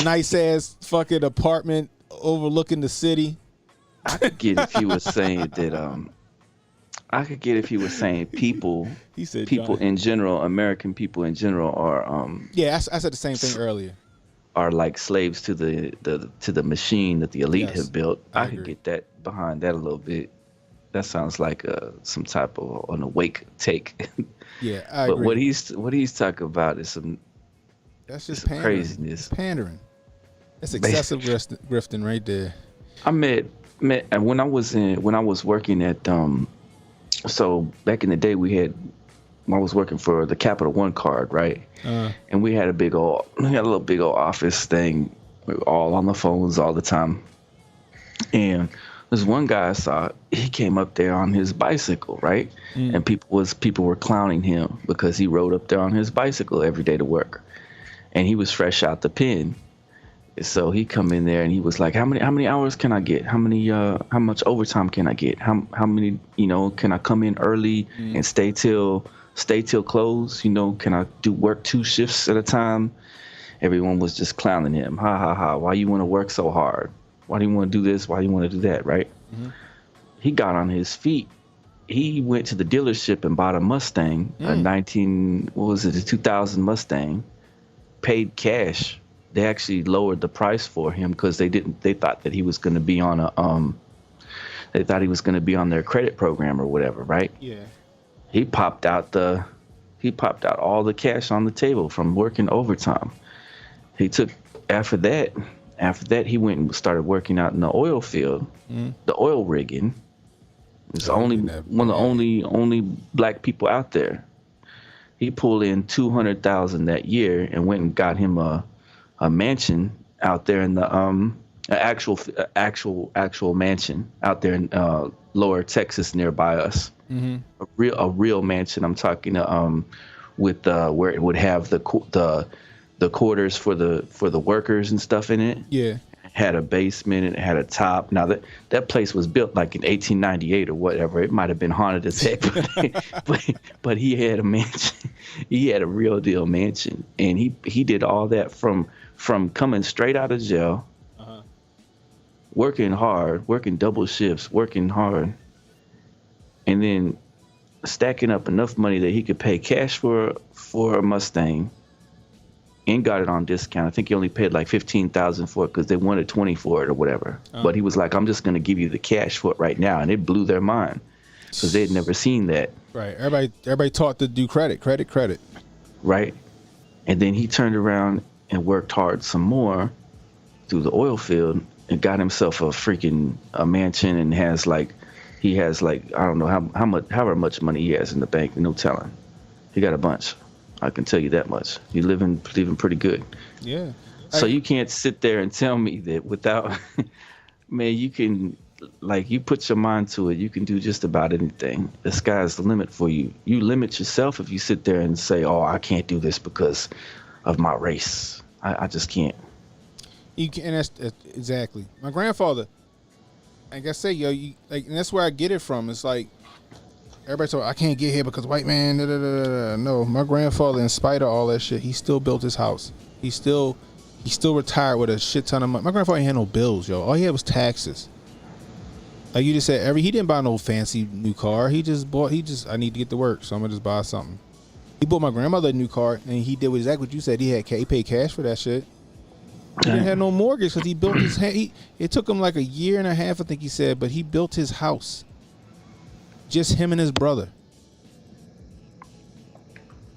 nice-ass fucking apartment overlooking the city. I could get if he was saying that, people, he said people John. in general, American people in general are, yeah, I said the same thing earlier. Are like slaves to the machine that the elite have built. I could agree. get that behind that a little bit. That sounds like some type of an awake take. Yeah, I but agree. what he's talking about is That's just some craziness. Pandering. That's excessive grifting right there. I met and when I was working at so back in the day I was working for the Capital One card, right? And we had a little big old office thing. We were all on the phones all the time. And there's one guy I saw, he came up there on his bicycle, right? And people were clowning him because he rode up there on his bicycle every day to work. And he was fresh out the pen. So he come in there and he was like, how many hours can I get? How much overtime can I get? How many, can I come in early and stay till close? Can I work 2 shifts at a time? Everyone was just clowning him. Ha ha ha. Why you want to work so hard? Why do you want to do this? Why do you want to do that? Right? He got on his feet. He went to the dealership and bought a Mustang, a 2000 Mustang, paid cash. They actually lowered the price for him because they thought that he was going to be on they thought he was going to be on their credit program or whatever, right? Yeah. He popped out all the cash on the table from working overtime. After that he went and started working out in the oil field, the oil rigging. It's one of the only black people out there. He pulled in $200,000 that year and went and got him a mansion out there in the actual mansion out there in lower Texas nearby us. A real mansion. I'm talking with where it would have the quarters for the workers and stuff in it. Yeah. Had a basement and it had a top. Now that place was built like in 1898 or whatever. It might have been haunted as heck, but he had a mansion. He had a real deal mansion, and he did all that from coming straight out of jail, working hard, working double shifts, working hard, and then stacking up enough money that he could pay cash for a Mustang. And got it on discount. I think he only paid like $15,000 for it because they wanted $20,000 for it or whatever. But he was like, "I'm just gonna give you the cash for it right now," and it blew their mind because they'd never seen that. Right. Everybody taught to do credit. Right. And then he turned around and worked hard some more through the oil field and got himself a mansion and has like I don't know however much money he has in the bank. No telling. He got a bunch. I can tell you that much. You're living pretty good. Yeah. So you can't sit there and tell me that without, man, you can, like, you put your mind to it, you can do just about anything. The sky's the limit for you. You limit yourself if you sit there and say, "Oh, I can't do this because of my race. I just can't." You can, and that's exactly. My grandfather, like I say, and that's where I get it from. It's like, everybody told I can't get here because white man. No, my grandfather, in spite of all that shit, he still built his house. He still retired with a shit ton of money. My grandfather ain't had no bills, yo. All he had was taxes. Like you just said, he didn't buy no fancy new car. I need to get to work, so I'm gonna just buy something. He bought my grandmother a new car, and he did exactly what you said. He paid cash for that shit. He didn't have no mortgage because he built his. It took him like a year and a half, I think he said, but he built his house. Just him and his brother.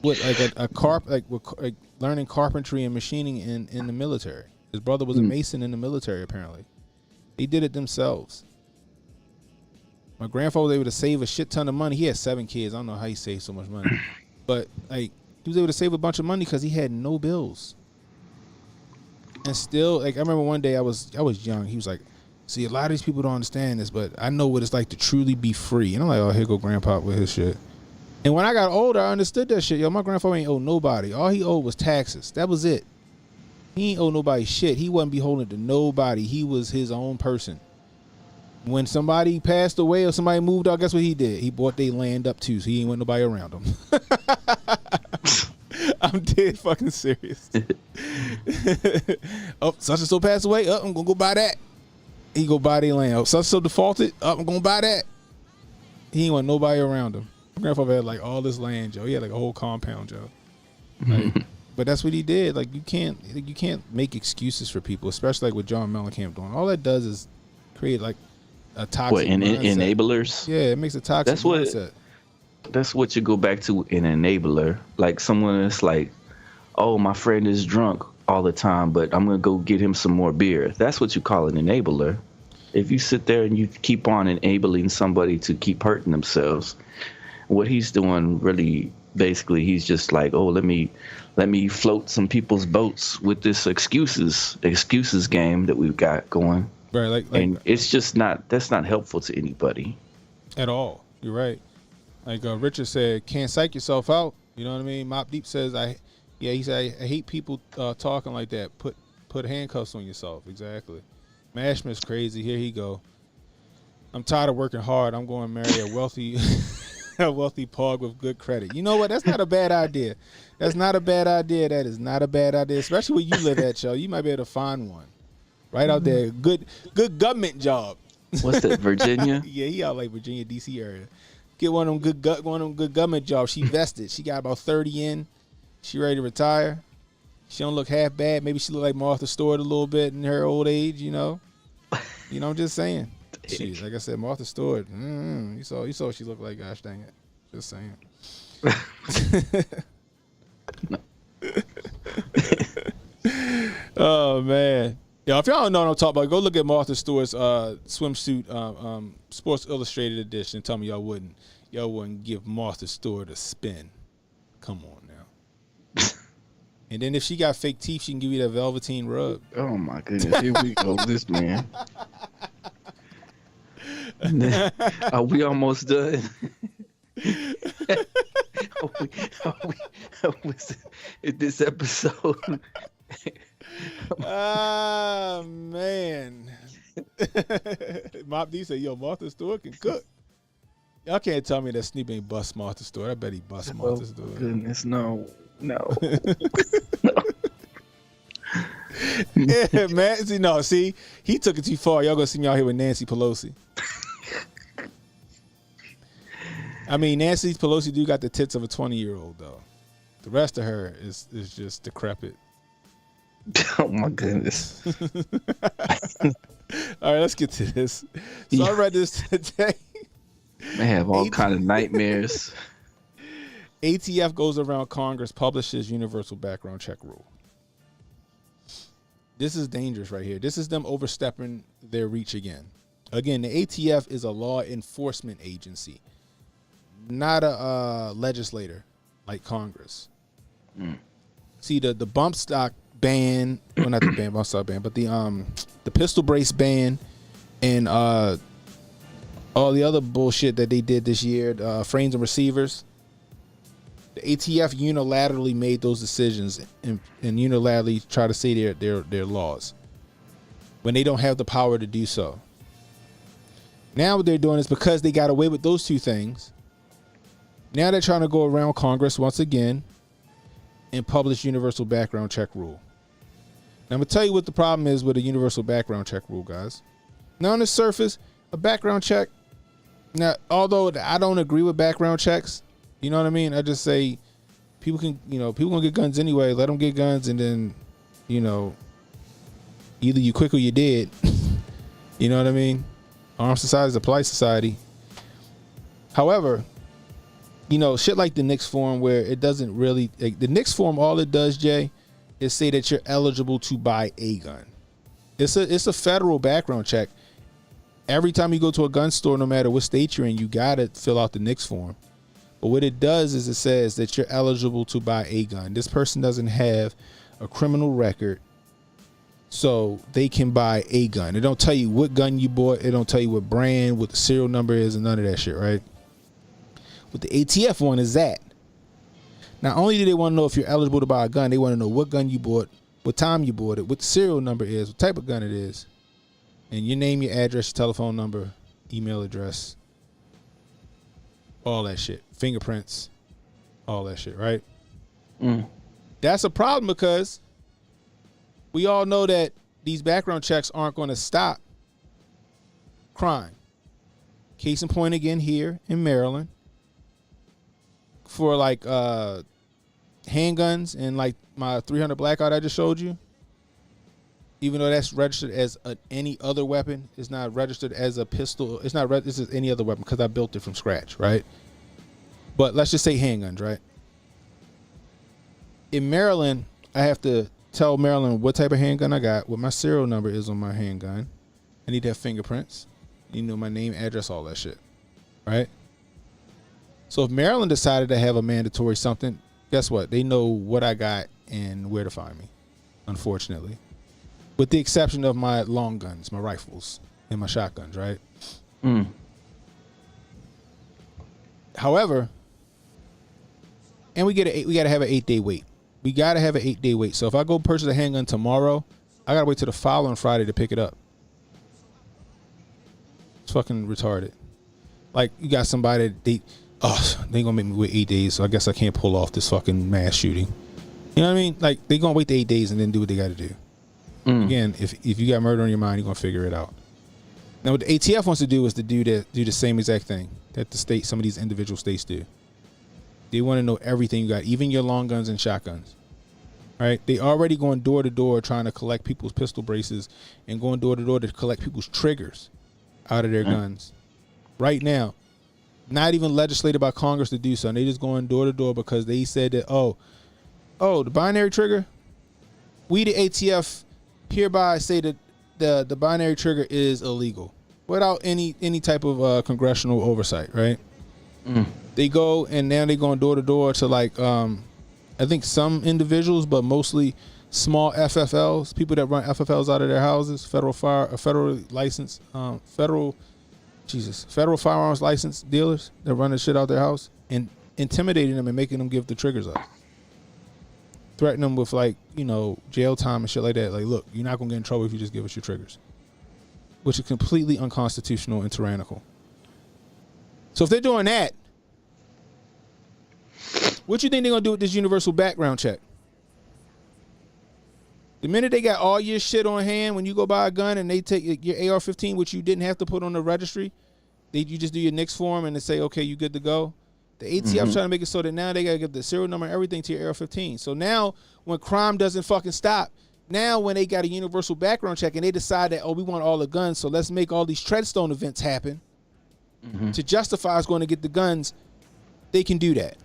With like learning carpentry and machining in the military. His brother was a mason in the military, apparently. They did it themselves. My grandfather was able to save a shit ton of money. He had 7 kids. I don't know how he saved so much money. But like he was able to save a bunch of money because he had no bills. And still, like I remember one day I was young. He was like, "See, a lot of these people don't understand this, but I know what it's like to truly be free." And I'm like, "Oh, here go Grandpa with his shit." And when I got older, I understood that shit. Yo, my grandfather ain't owe nobody. All he owed was taxes. That was it. He ain't owe nobody shit. He wasn't beholden to nobody. He was his own person. When somebody passed away or somebody moved out, guess what he did? He bought their land up too, so he ain't want nobody around him. I'm dead fucking serious. Oh, such and so passed away. Oh, I'm gonna go buy that. He go buy their land. Oh, such and so defaulted. Oh, I'm gonna buy that. He ain't want nobody around him. My grandfather had like all this land, Joe. He had like a whole compound, Joe. Like, but that's what he did. Like you can't make excuses for people, especially like what John Mellencamp doing. All that does is create like a toxic mindset. Enablers. Yeah, it makes a toxic mindset. That's what you go back to, an enabler. Like someone that's like, "Oh, my friend is drunk all the time, but I'm gonna go get him some more beer." That's what you call an enabler. If you sit there and you keep on enabling somebody to keep hurting themselves, what he's doing really, basically, he's just like, "Oh, let me float some people's boats with this excuses game that we've got going." Right, and it's just that's not helpful to anybody at all. You're right. Like Richard said, can't psych yourself out. You know what I mean? Mop Deep says, he said, I hate people talking like that. Put handcuffs on yourself. Exactly. Mashman's crazy. Here he go. I'm tired of working hard. I'm going to marry a wealthy pog with good credit. You know what? That's not a bad idea. That's not a bad idea. That is not a bad idea, especially where you live at, Joe. You might be able to find one. Right out there. Good government job. What's that, Virginia? Yeah, he out like Virginia, D.C. area. Get one of them good government jobs. She vested. She got about 30 in. She ready to retire. She don't look half bad. Maybe she look like Martha Stewart a little bit in her old age, you know. You know, I'm just saying. She, like I said, Martha Stewart. You saw what she looked like. Gosh dang it. Just saying. Oh man. Yeah, if y'all don't know what I'm talking about, go look at Martha Stewart's swimsuit Sports Illustrated edition. Tell me y'all wouldn't give Martha Stewart a spin. Come on now. And then if she got fake teeth, she can give you that velveteen rub. Oh my goodness, here we go. This man. Are we almost done? This episode. Ah, man. Mop D said, yo, Martha Stewart can cook. Y'all can't tell me that Snoop ain't bust Martha Stewart. I bet he bust Martha Stewart. Goodness, no. Yeah, man. See, he took it too far. Y'all gonna see me out here with Nancy Pelosi. I mean, Nancy Pelosi do got the tits of a 20-year-old though. The rest of her is just decrepit. Oh my goodness. All right, let's get to this. So I read this today. I have all kind of nightmares. ATF goes around Congress, publishes universal background check rule. This is dangerous right here. This is them overstepping their reach again. Again, the ATF is a law enforcement agency, not a legislator like Congress. See, the bump stock ban, well, not the bump stock ban, but the pistol brace ban and all the other bullshit that they did this year, frames and receivers. The ATF unilaterally made those decisions and unilaterally try to say their laws when they don't have the power to do so. Now what they're doing is because they got away with those two things, now they're trying to go around Congress once again and publish universal background check rule. Now I'm going to tell you what the problem is with a universal background check rule, guys. Now on the surface, a background check, now although I don't agree with background checks, you know what I mean? I just say people gonna get guns anyway. Let them get guns, and then, either you quick or you dead. You know what I mean? Armed society is a polite society. However, shit like the NICS form, where it doesn't really, the NICS form, all it does, Jay, is say that you're eligible to buy a gun. It's a federal background check. Every time you go to a gun store, no matter what state you're in, you gotta fill out the NICS form. But what it does is it says that you're eligible to buy a gun. This person doesn't have a criminal record, so they can buy a gun. It don't tell you what gun you bought. It don't tell you what brand, what the serial number is, and none of that shit, right? What the ATF one is that. Not only do they want to know if you're eligible to buy a gun, they want to know what gun you bought, what time you bought it, what the serial number is, what type of gun it is, and your name, your address, your telephone number, email address, all that shit, fingerprints, all that shit, right? That's a problem because we all know that these background checks aren't going to stop crime. Case in point again here in Maryland for like handguns and like my 300 Blackout I just showed you. Even though that's registered as any other weapon, it's not registered as a pistol. It's not registered as any other weapon because I built it from scratch, right? But let's just say handguns, right? In Maryland, I have to tell Maryland what type of handgun I got, what my serial number is on my handgun. I need to have fingerprints. My name, address, all that shit, right? So if Maryland decided to have a mandatory something, guess what? They know what I got and where to find me, unfortunately. With the exception of my long guns, my rifles, and my shotguns, right? However, and we gotta have an 8-day wait. We gotta have an 8-day wait. So if I go purchase a handgun tomorrow, I gotta wait till the following Friday to pick it up. It's fucking retarded. Like, you got somebody they gonna make me wait 8 days, so I guess I can't pull off this fucking mass shooting. You know what I mean? Like, they gonna wait the 8 days and then do what they gotta do. Again, if you got murder on your mind, you're gonna figure it out. Now, what the ATF wants to do is to do the same exact thing that some of these individual states do. They want to know everything you got, even your long guns and shotguns. Right? They already going door to door trying to collect people's pistol braces and going door to door to collect people's triggers out of their guns. Right now, not even legislated by Congress to do so. And they just going door to door because they said that, the binary trigger, we the ATF hereby say that the binary trigger is illegal without any type of congressional oversight, right? They go and now they going door to door to I think some individuals, but mostly small FFLs, people that run FFLs out of their houses, federal firearms license dealers that run the shit out their house, and intimidating them and making them give the triggers up. Threaten them with jail time and shit like that. Like, look, you're not gonna get in trouble if you just give us your triggers, which is completely unconstitutional and tyrannical. So if they're doing that, what you think they're gonna do with this universal background check? The minute they got all your shit on hand, when you go buy a gun and they take your AR-15, which you didn't have to put on the registry, you just do your NICS form and they say, okay, you good to go. The ATF trying to make it so that now they gotta give the serial number and everything to your AR-15. So now when crime doesn't fucking stop, now when they got a universal background check and they decide that, we want all the guns, so let's make all these Treadstone events happen to justify us going to get the guns, they can do that.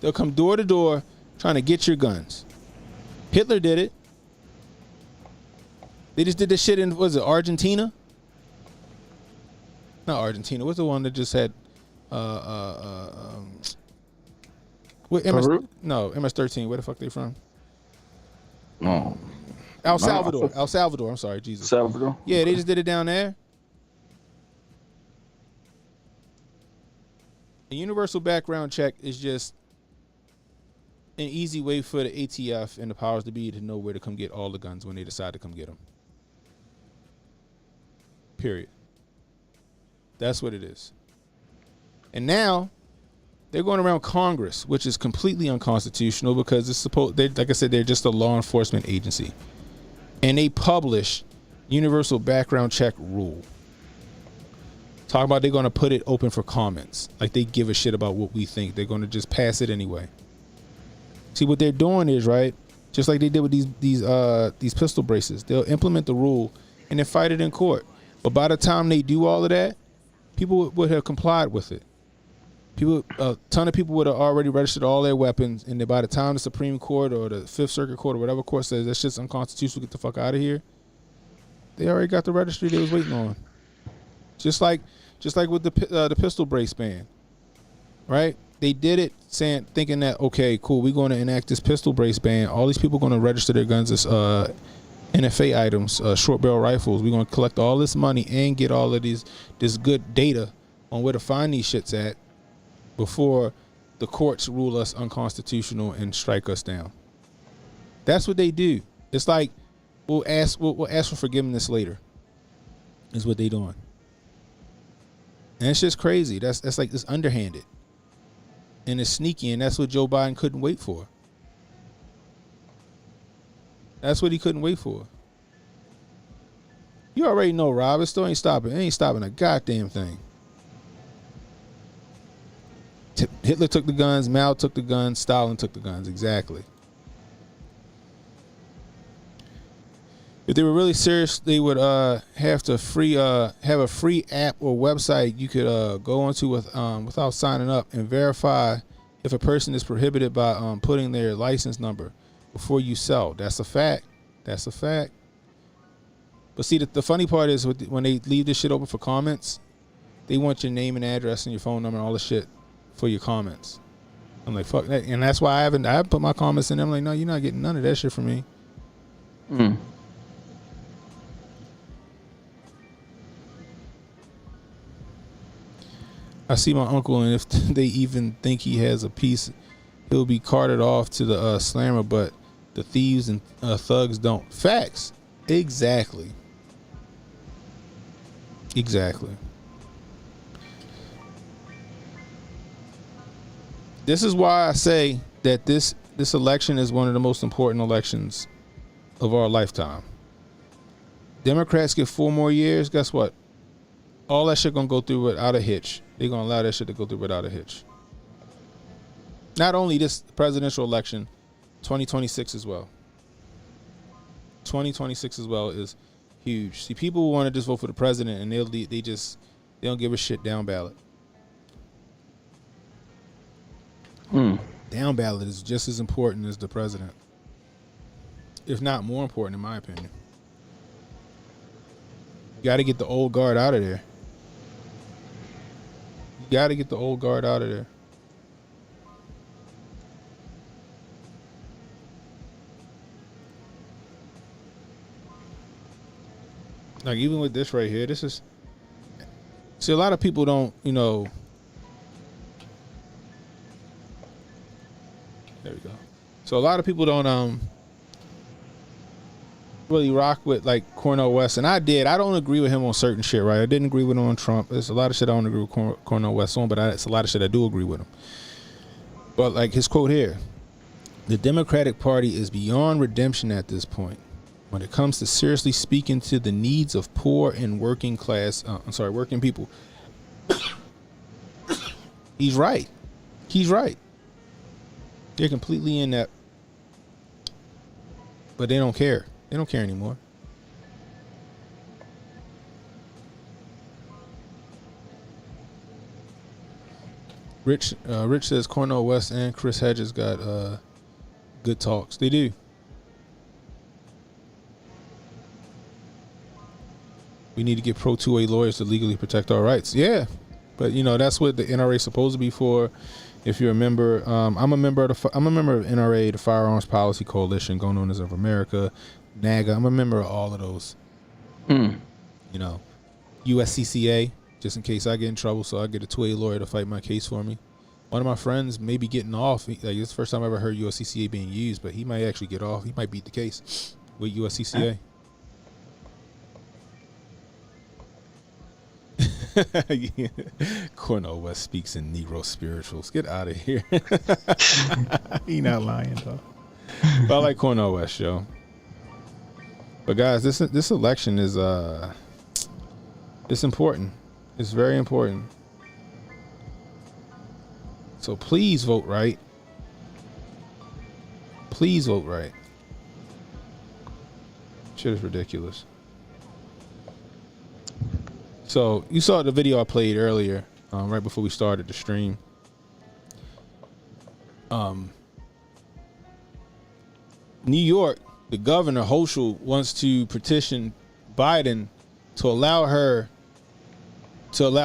They'll come door to door trying to get your guns. Hitler did it. They just did this shit in, Argentina? Not Argentina. What's the one that just had Peru? No, MS-13. Where the fuck they from? No. El Salvador. El Salvador. I'm sorry, Jesus. Salvador? Yeah, they just did it down there. A universal background check is just an easy way for the ATF and the powers to be to know where to come get all the guns when they decide to come get them. Period. That's what it is. And now they're going around Congress, which is completely unconstitutional because it's like I said, they're just a law enforcement agency. And they publish universal background check rule. Talk about they're going to put it open for comments. Like they give a shit about what we think. They're going to just pass it anyway. See, what they're doing is, right, just like they did with these pistol braces, they'll implement the rule and then fight it in court. But by the time they do all of that, people would have complied with it. A ton of people would have already registered all their weapons, and then by the time the Supreme Court or the Fifth Circuit Court or whatever court says that shit's unconstitutional, get the fuck out of here, they already got the registry they was waiting on. Just like with the pistol brace ban, right? They did it thinking that, okay, cool, we're going to enact this pistol brace ban. All these people are going to register their guns as NFA items, short barrel rifles. We're going to collect all this money and get all of this good data on where to find these shits at before the courts rule us unconstitutional and strike us down. That's what they do. It's like we'll ask for forgiveness later. Is what they doing. And it's just crazy. That's like it's underhanded. And it's sneaky, and that's what Joe Biden couldn't wait for. That's what he couldn't wait for. You already know, Rob. It still ain't stopping. It ain't stopping a goddamn thing. Hitler took the guns. Mao took the guns. Stalin took the guns. Exactly. If they were really serious, they would have a free app or website you could go onto without signing up and verify if a person is prohibited by putting their license number before you sell. That's a fact. That's a fact. But see, the funny part is when they leave this shit open for comments, they want your name and address and your phone number and all the shit for your comments. I'm like, fuck that. And that's why I haven't put my comments in there. I'm like, no, you're not getting none of that shit from me. I see my uncle, and if they even think he has a piece, he'll be carted off to the slammer, but the thieves and thugs don't. Facts. Exactly. This is why I say that this election is one of the most important elections of our lifetime. Democrats get 4 more years, guess what? All that shit gonna go through without a hitch. They're gonna allow that shit to go through without a hitch. Not only this presidential election, 2026 as well. 2026 as well is huge. See, people want to just vote for the president, and they don't give a shit down ballot. Down ballot is just as important as the president, if not more important, in my opinion. You got to get the old guard out of there. You got to get the old guard out of there. Like, even with this right here, this is... See, a lot of people don't, you know... There we go. So a lot of people don't really rock with, like, Cornel West. And I did. I don't agree with him on certain shit, right? I didn't agree with him on Trump. There's a lot of shit I don't agree with Cornel West on, but it's a lot of shit I do agree with him. But, like, his quote here: "The Democratic Party is beyond redemption at this point when it comes to seriously speaking to the needs of poor and working people." He's right. He's right. They're completely in that, but they don't care. They don't care anymore. Rich says Cornel West and Chris Hedges got good talks. They do. We need to get pro 2A lawyers to legally protect our rights. Yeah, but you know that's what the NRA is supposed to be for. If you're a member, I'm a member of NRA, the Firearms Policy Coalition, going on as of America, NAGA. I'm a member of all of those. You know, USCCA, just in case I get in trouble, so I get a 2A lawyer to fight my case for me. One of my friends may be getting off. Like, it's the first time I ever heard USCCA being used, but he might actually get off. He might beat the case with USCCA. Cornel West speaks in Negro spirituals. Get out of here. He not lying though. But I like Cornel West, yo. But guys, this election is it's important. It's very important. So please vote right. Please vote right. Shit is ridiculous. So you saw the video I played earlier, right before we started the stream. New York, the governor Hochul wants to petition Biden to allow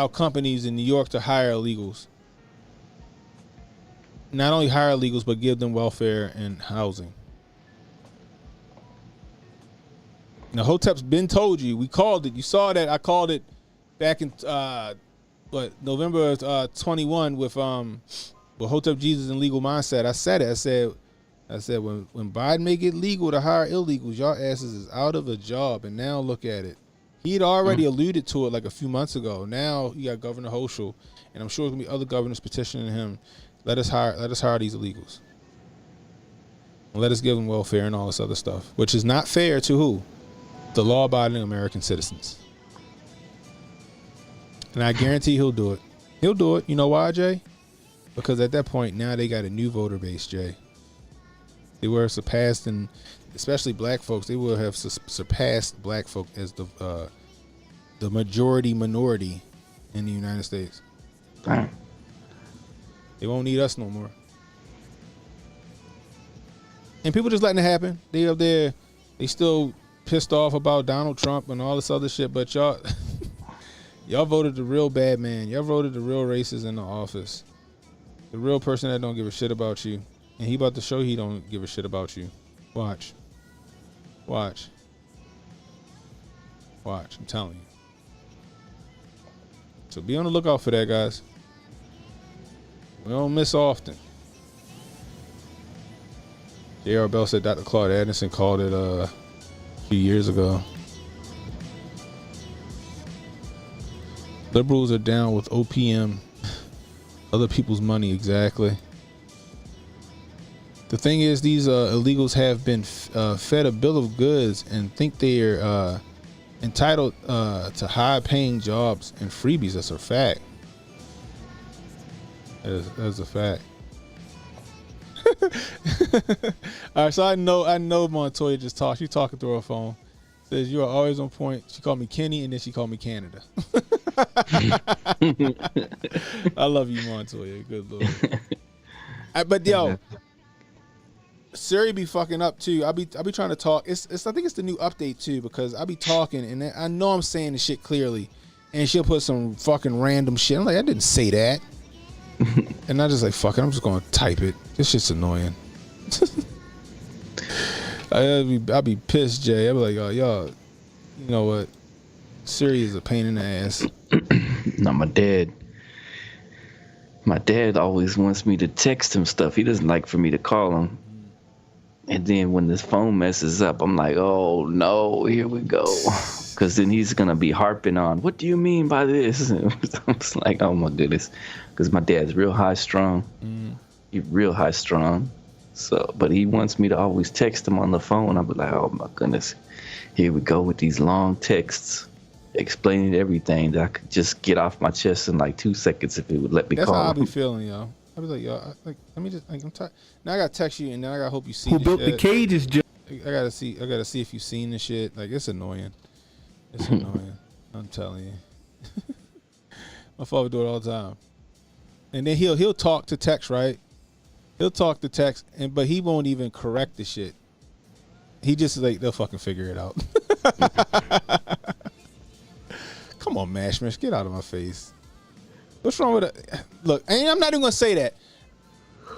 companies in New York to hire illegals. Not only hire illegals, but give them welfare and housing. Now, Hotep's been told you. We called it. You saw that. I called it back in November 21 with Hotep Jesus and Legal Mindset. I said it. I said when Biden make it legal to hire illegals, y'all asses is out of a job. And now look at it. He had already alluded to it like a few months ago. Now you got Governor Hochul, and I'm sure there's gonna be other governors petitioning him. Let us hire these illegals. And let us give them welfare and all this other stuff, which is not fair to who? The law-abiding American citizens. And I guarantee he'll do it. He'll do it. You know why, Jay? Because at that point, now they got a new voter base, Jay. They were surpassed, and especially black folks, they will have surpassed black folk as the minority in the United States. Damn. They won't need us no more. And people just letting it happen. They up there, they still pissed off about Donald Trump and all this other shit, but y'all voted the real bad man. Y'all voted the real racist in the office. The real person that don't give a shit about you. And he about to show he don't give a shit about you. Watch. Watch. Watch. I'm telling you. So be on the lookout for that, guys. We don't miss often. J.R. Bell said Dr. Claude Anderson called it a few years ago. Liberals are down with OPM. Other people's money, exactly. The thing is, these illegals have been fed a bill of goods and think they're entitled to high-paying jobs and freebies. That's a fact. That's a fact. All right, so I know Montoya just talked. She's talking through her phone. Says you are always on point. She called me Kenny, and then she called me Canada. I love you, Montoya. Good lord. But yo, Siri be fucking up too. I be trying to talk. It's I think it's the new update too, because I be talking and I know I'm saying the shit clearly, and she'll put some fucking random shit. I'm like, I didn't say that. And I just like, fuck it, I'm just gonna type it. This shit's annoying. I'll be pissed, Jay. I'll be like, oh, y'all, you know what? Siri is a pain in the ass. No, my dad always wants me to text him stuff. He doesn't like for me to call him. And then when this phone messes up, I'm like, oh no, here we go. Because then he's going to be harping on, what do you mean by this? And I'm just like, oh my goodness. Because my dad's real high strung. He's real high strung. So, but he wants me to always text him on the phone. I'll be like, oh my goodness, here we go with these long texts explaining everything that I could just get off my chest in like 2 seconds if it would let me call him. That's how I be feeling, yo. I was like, yo, let me just, like, I'm tired. Now I gotta text you, and then I gotta hope you see. Who built shit. the cages? I gotta see if you seen the shit. Like, it's annoying. It's annoying. I'm telling you. My father do it all the time. And then he'll talk to text, right? He'll talk to text, but he won't even correct the shit. He just like, they'll fucking figure it out. Come on, Mash, get out of my face. What's wrong with it? Look, I'm not even gonna say that.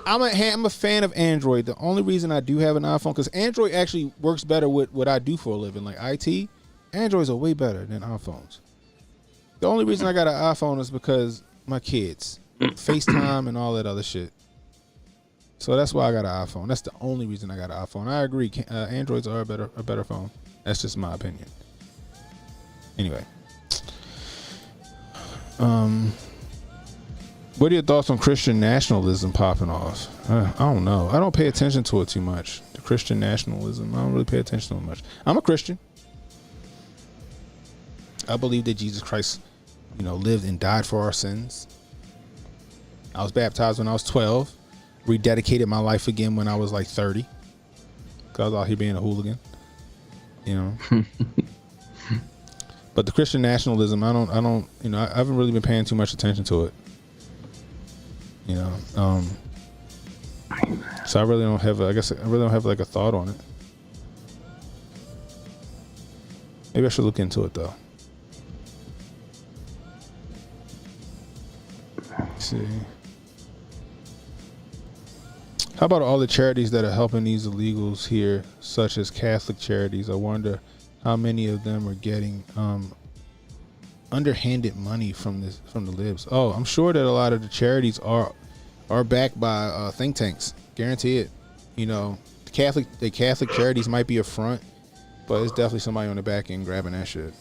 I'm a fan of Android. The only reason I do have an iPhone, because Android actually works better with what I do for a living, like IT. Androids are way better than iPhones. The only reason I got an iPhone is because my kids, FaceTime and all that other shit. So that's why I got an iPhone. That's the only reason I got an iPhone. I agree. Androids are a better phone. That's just my opinion. Anyway. What are your thoughts on Christian nationalism popping off? I don't know. I don't pay attention to it too much. The Christian nationalism. I don't really pay attention to it much. I'm a Christian. I believe that Jesus Christ, lived and died for our sins. I was baptized when I was 12. Rededicated my life again when I was like 30. Because I was out here being a hooligan. But the Christian nationalism, I haven't really been paying too much attention to it. So I really don't have, I really don't have like a thought on it. Maybe I should look into it though. Let's see. How about all the charities that are helping these illegals here, such as Catholic charities? I wonder how many of them are getting underhanded money from the libs. Oh, I'm sure that a lot of the charities are backed by think tanks. Guarantee it. The Catholic charities might be a front, but it's definitely somebody on the back end grabbing that shit.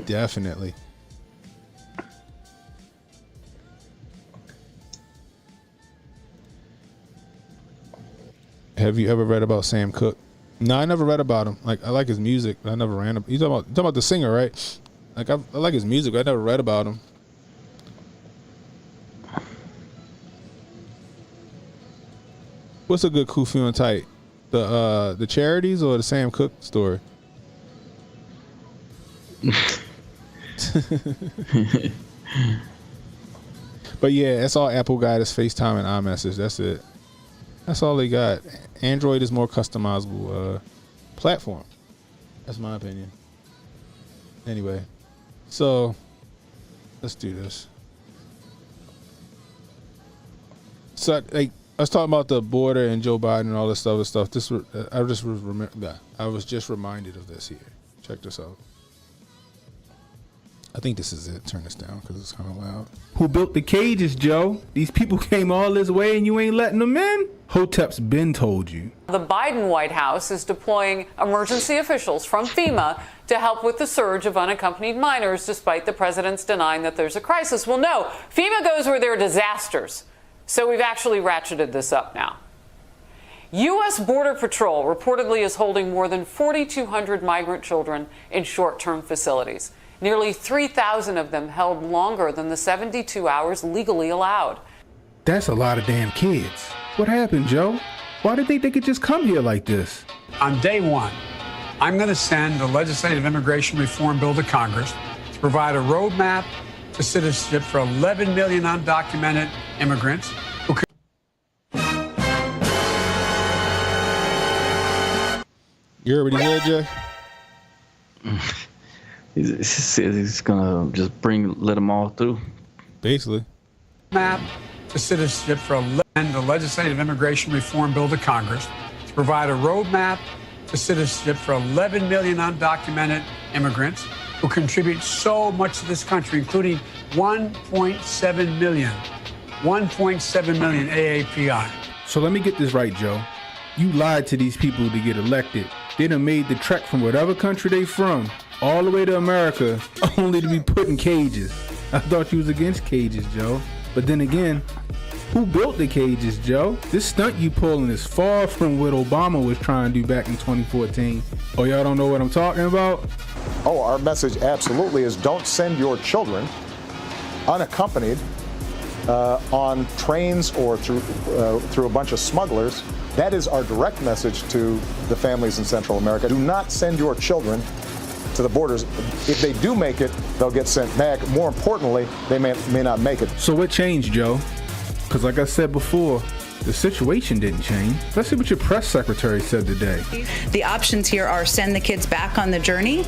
Definitely. Have you ever read about Sam Cooke? No, I never read about him. Like, I like his music, but I never ran him. You talking about the singer, right? Like, I like his music, but I never read about him. What's a good Kufu and Tight? The charities or the Sam Cooke story? But yeah, that's all Apple got is FaceTime and iMessage. That's it. That's all they got. Android is more customizable platform. That's my opinion. Anyway, so let's do this. So like, I was talking about the border and Joe Biden and all this other stuff. I was just reminded of this here. Check this out. I think this is it. Turn this down because it's kind of loud. Who built the cages, Joe? These people came all this way and you ain't letting them in? Hotep's been told you. The Biden White House is deploying emergency officials from FEMA to help with the surge of unaccompanied minors, despite the president's denying that there's a crisis. Well, no, FEMA goes where there are disasters. So we've actually ratcheted this up now. U.S. Border Patrol reportedly is holding more than 4,200 migrant children in short-term facilities. Nearly 3,000 of them held longer than the 72 hours legally allowed. That's a lot of damn kids. What happened, Joe? Why did they think they could just come here like this? On day one, I'm going to send a legislative immigration reform bill to Congress to provide a roadmap to citizenship for 11 million undocumented immigrants who could. You heard what he said, Jay? He says he's gonna just let them all through. Basically. Map to citizenship for the legislative immigration reform bill to Congress to provide a roadmap to citizenship for 11 million undocumented immigrants who contribute so much to this country, including 1.7 million AAPI. So let me get this right, Joe. You lied to these people to get elected. They done made the trek from whatever country they from all the way to America only to be put in cages. I thought you was against cages, Joe. But then again, who built the cages, Joe? This stunt you pulling is far from what Obama was trying to do back in 2014. Oh, y'all don't know what I'm talking about? Oh, our message absolutely is don't send your children unaccompanied on trains or through a bunch of smugglers. That is our direct message to the families in Central America. Do not send your children to the borders. If they do make it, they'll get sent back. More importantly, they may not make it. So what changed, Joe? Because like I said before, the situation didn't change. Let's see what your press secretary said today. The options here are send the kids back on the journey,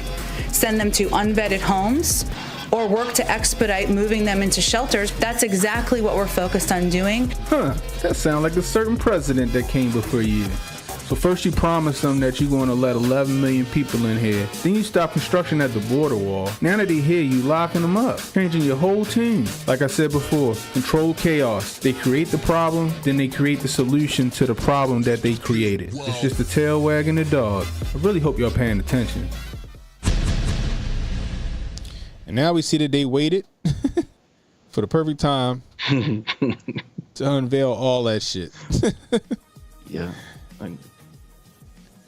send them to unvetted homes, or work to expedite moving them into shelters. That's exactly what we're focused on doing. Huh, that sounds like a certain president that came before you. So first you promised them that you're going to let 11 million people in here. Then you stop construction at the border wall. Now that they're here, you locking them up, changing your whole team. Like I said before, control chaos. They create the problem, then they create the solution to the problem that they created. It's just the tail wagging the dog. I really hope y'all paying attention. And now we see that they waited for the perfect time to unveil all that shit. Yeah. And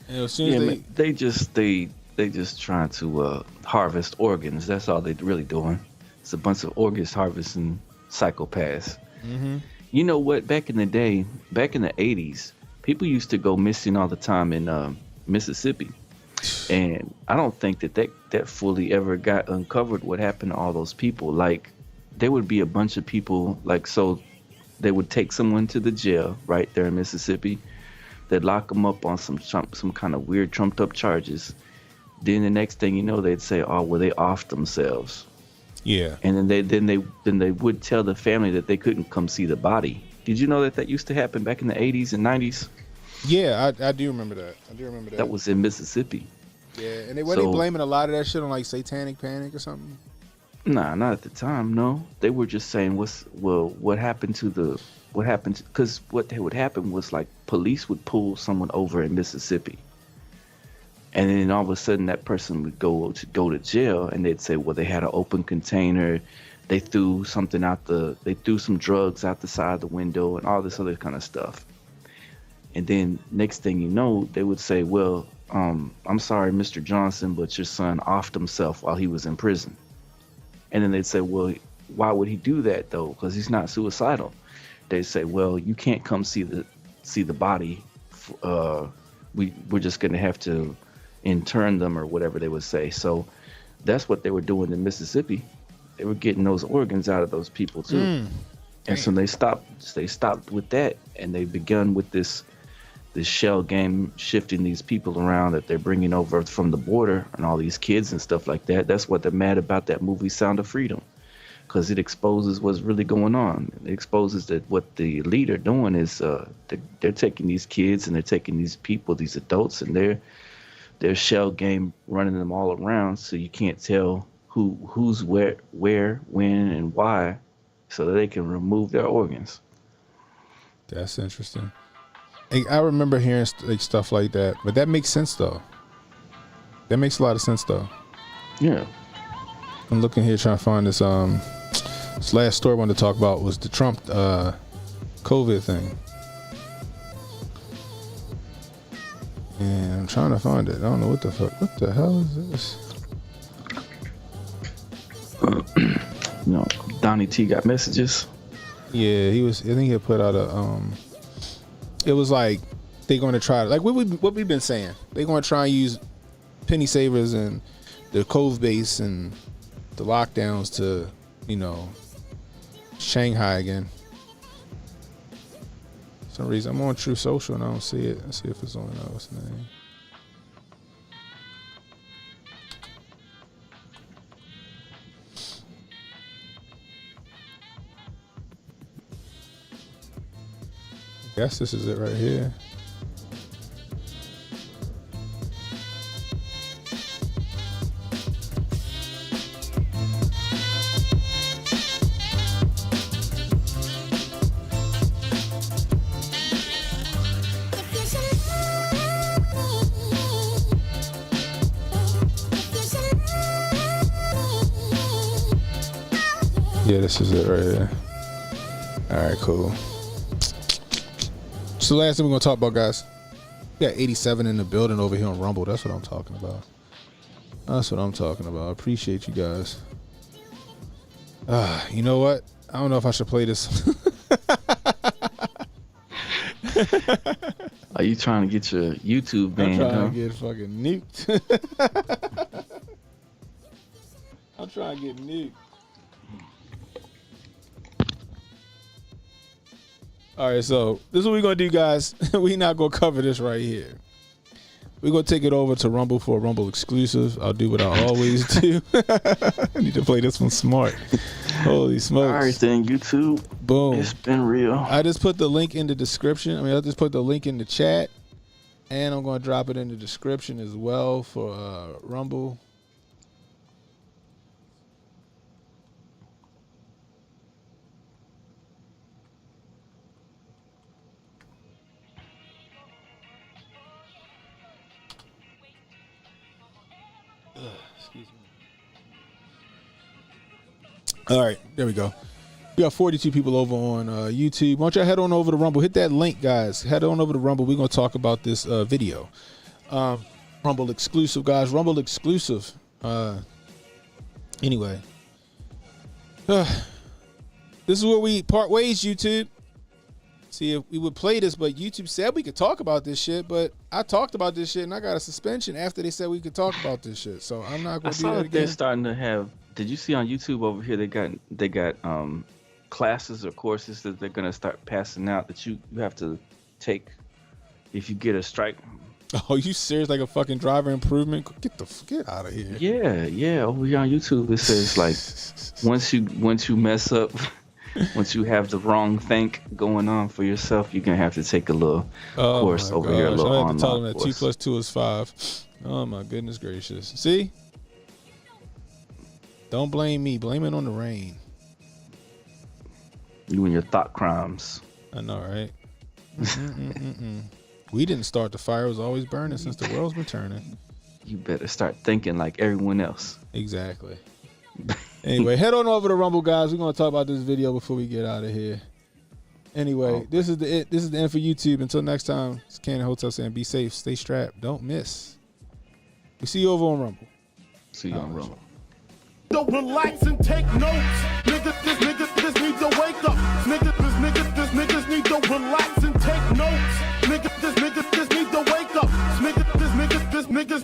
as soon as they just trying to harvest organs. That's all they're really doing. It's a bunch of organs harvesting psychopaths. Mm-hmm. You know what? Back in the day, back in the 80s, people used to go missing all the time in Mississippi. And I don't think that fully ever got uncovered what happened to all those people. Like, there would be a bunch of people, like, so they would take someone to the jail right there in Mississippi. They'd lock them up on some kind of weird trumped up charges. Then the next thing you know, they'd say, "Oh, well, they offed themselves." Yeah. And then they would tell the family that they couldn't come see the body. Did you know that used to happen back in the 80s and 90s? Yeah, I do remember that. That was in Mississippi. Yeah, and they blaming a lot of that shit on like satanic panic or something? Nah, not at the time. No, they were just saying, what happened to because what would happen was like police would pull someone over in Mississippi, and then all of a sudden that person would go to jail, and they'd say, well, they had an open container, they threw some drugs out the side of the window, and all this other kind of stuff. And then next thing you know, they would say, well, I'm sorry, Mr. Johnson, but your son offed himself while he was in prison. And then they'd say, well, why would he do that though? Because he's not suicidal. They say, well, you can't come see the body. We're just going to have to intern them or whatever they would say. So that's what they were doing in Mississippi. They were getting those organs out of those people too. And so they stopped with that, and they begun with this shell game, shifting these people around that they're bringing over from the border and all these kids and stuff like that. That's what they're mad about that movie Sound of Freedom, because it exposes what's really going on. It exposes that what the elite are doing is they're taking these kids and they're taking these people, these adults, and they're shell game running them all around, so you can't tell who's where, when, and why, so that they can remove their organs. That's interesting. I remember hearing like stuff like that, but that makes sense though. That makes a lot of sense though. Yeah. I'm looking here trying to find this last story I wanted to talk about was the Trump COVID thing. Yeah, I'm trying to find it. I don't know what the fuck. What the hell is this? Donnie T got messages. Yeah, he was. I think he put out a. It was like they're going to try, like what we've been saying. They're going to try and use penny savers and the Cove base and the lockdowns to, Shanghai again. For some reason, I'm on True Social and I don't see it. Let's see if it's on. What's the name? I guess this is it right here. Yeah, this is it right here. All right, cool. So the last thing we're going to talk about, guys, we got 87 in the building over here on Rumble. That's what I'm talking about. That's what I'm talking about. I appreciate you guys. You know what? I don't know if I should play this. Are you trying to get your YouTube banned? I'm trying to get fucking nuked. I'm trying to get nuked. All right, so this is what we're going to do, guys. We're not going to cover this right here. We're going to take it over to Rumble for a Rumble exclusive. I'll do what I always do. I need to play this one smart. Holy smokes. All right, then, YouTube. Boom. It's been real. I just put the link in the description. I just put the link in the chat. And I'm going to drop it in the description as well for Rumble. Excuse me. All right, there we go. We got 42 people over on YouTube. Why don't y'all head on over to Rumble? Hit that link, guys. Head on over to Rumble. We're going to talk about this video. Rumble exclusive, guys. Rumble exclusive. Anyway. This is where we part ways, YouTube. See, if we would play this, but YouTube said we could talk about this shit, but I talked about this shit and I got a suspension after they said we could talk about this shit. So I'm not going to do that again. They're starting to have. Did you see on YouTube over here? They got classes or courses that they're going to start passing out that you have to take if you get a strike. Oh, you serious? Like a fucking driver improvement? Get out of here. Yeah. Over here on YouTube, it says like once you mess up. Once you have the wrong think going on for yourself, you're going to have to take a little course over here. A little I have to tell them that course. 2 + 2 is 5. Oh, my goodness gracious. See? Don't blame me. Blame it on the rain. You and your thought crimes. I know, right? We didn't start the fire. It was always burning since the world's been turning. You better start thinking like everyone else. Exactly. Anyway, head on over to Rumble, guys. We're going to talk about this video before we get out of here. Anyway, This is the end for YouTube. Until next time, it's Ken and Hotep saying be safe, stay strapped, don't miss. We see you over on Rumble. See you on Rumble. Don't relax and take notes. Niggas need to wake up. Niggas need to relax and take notes.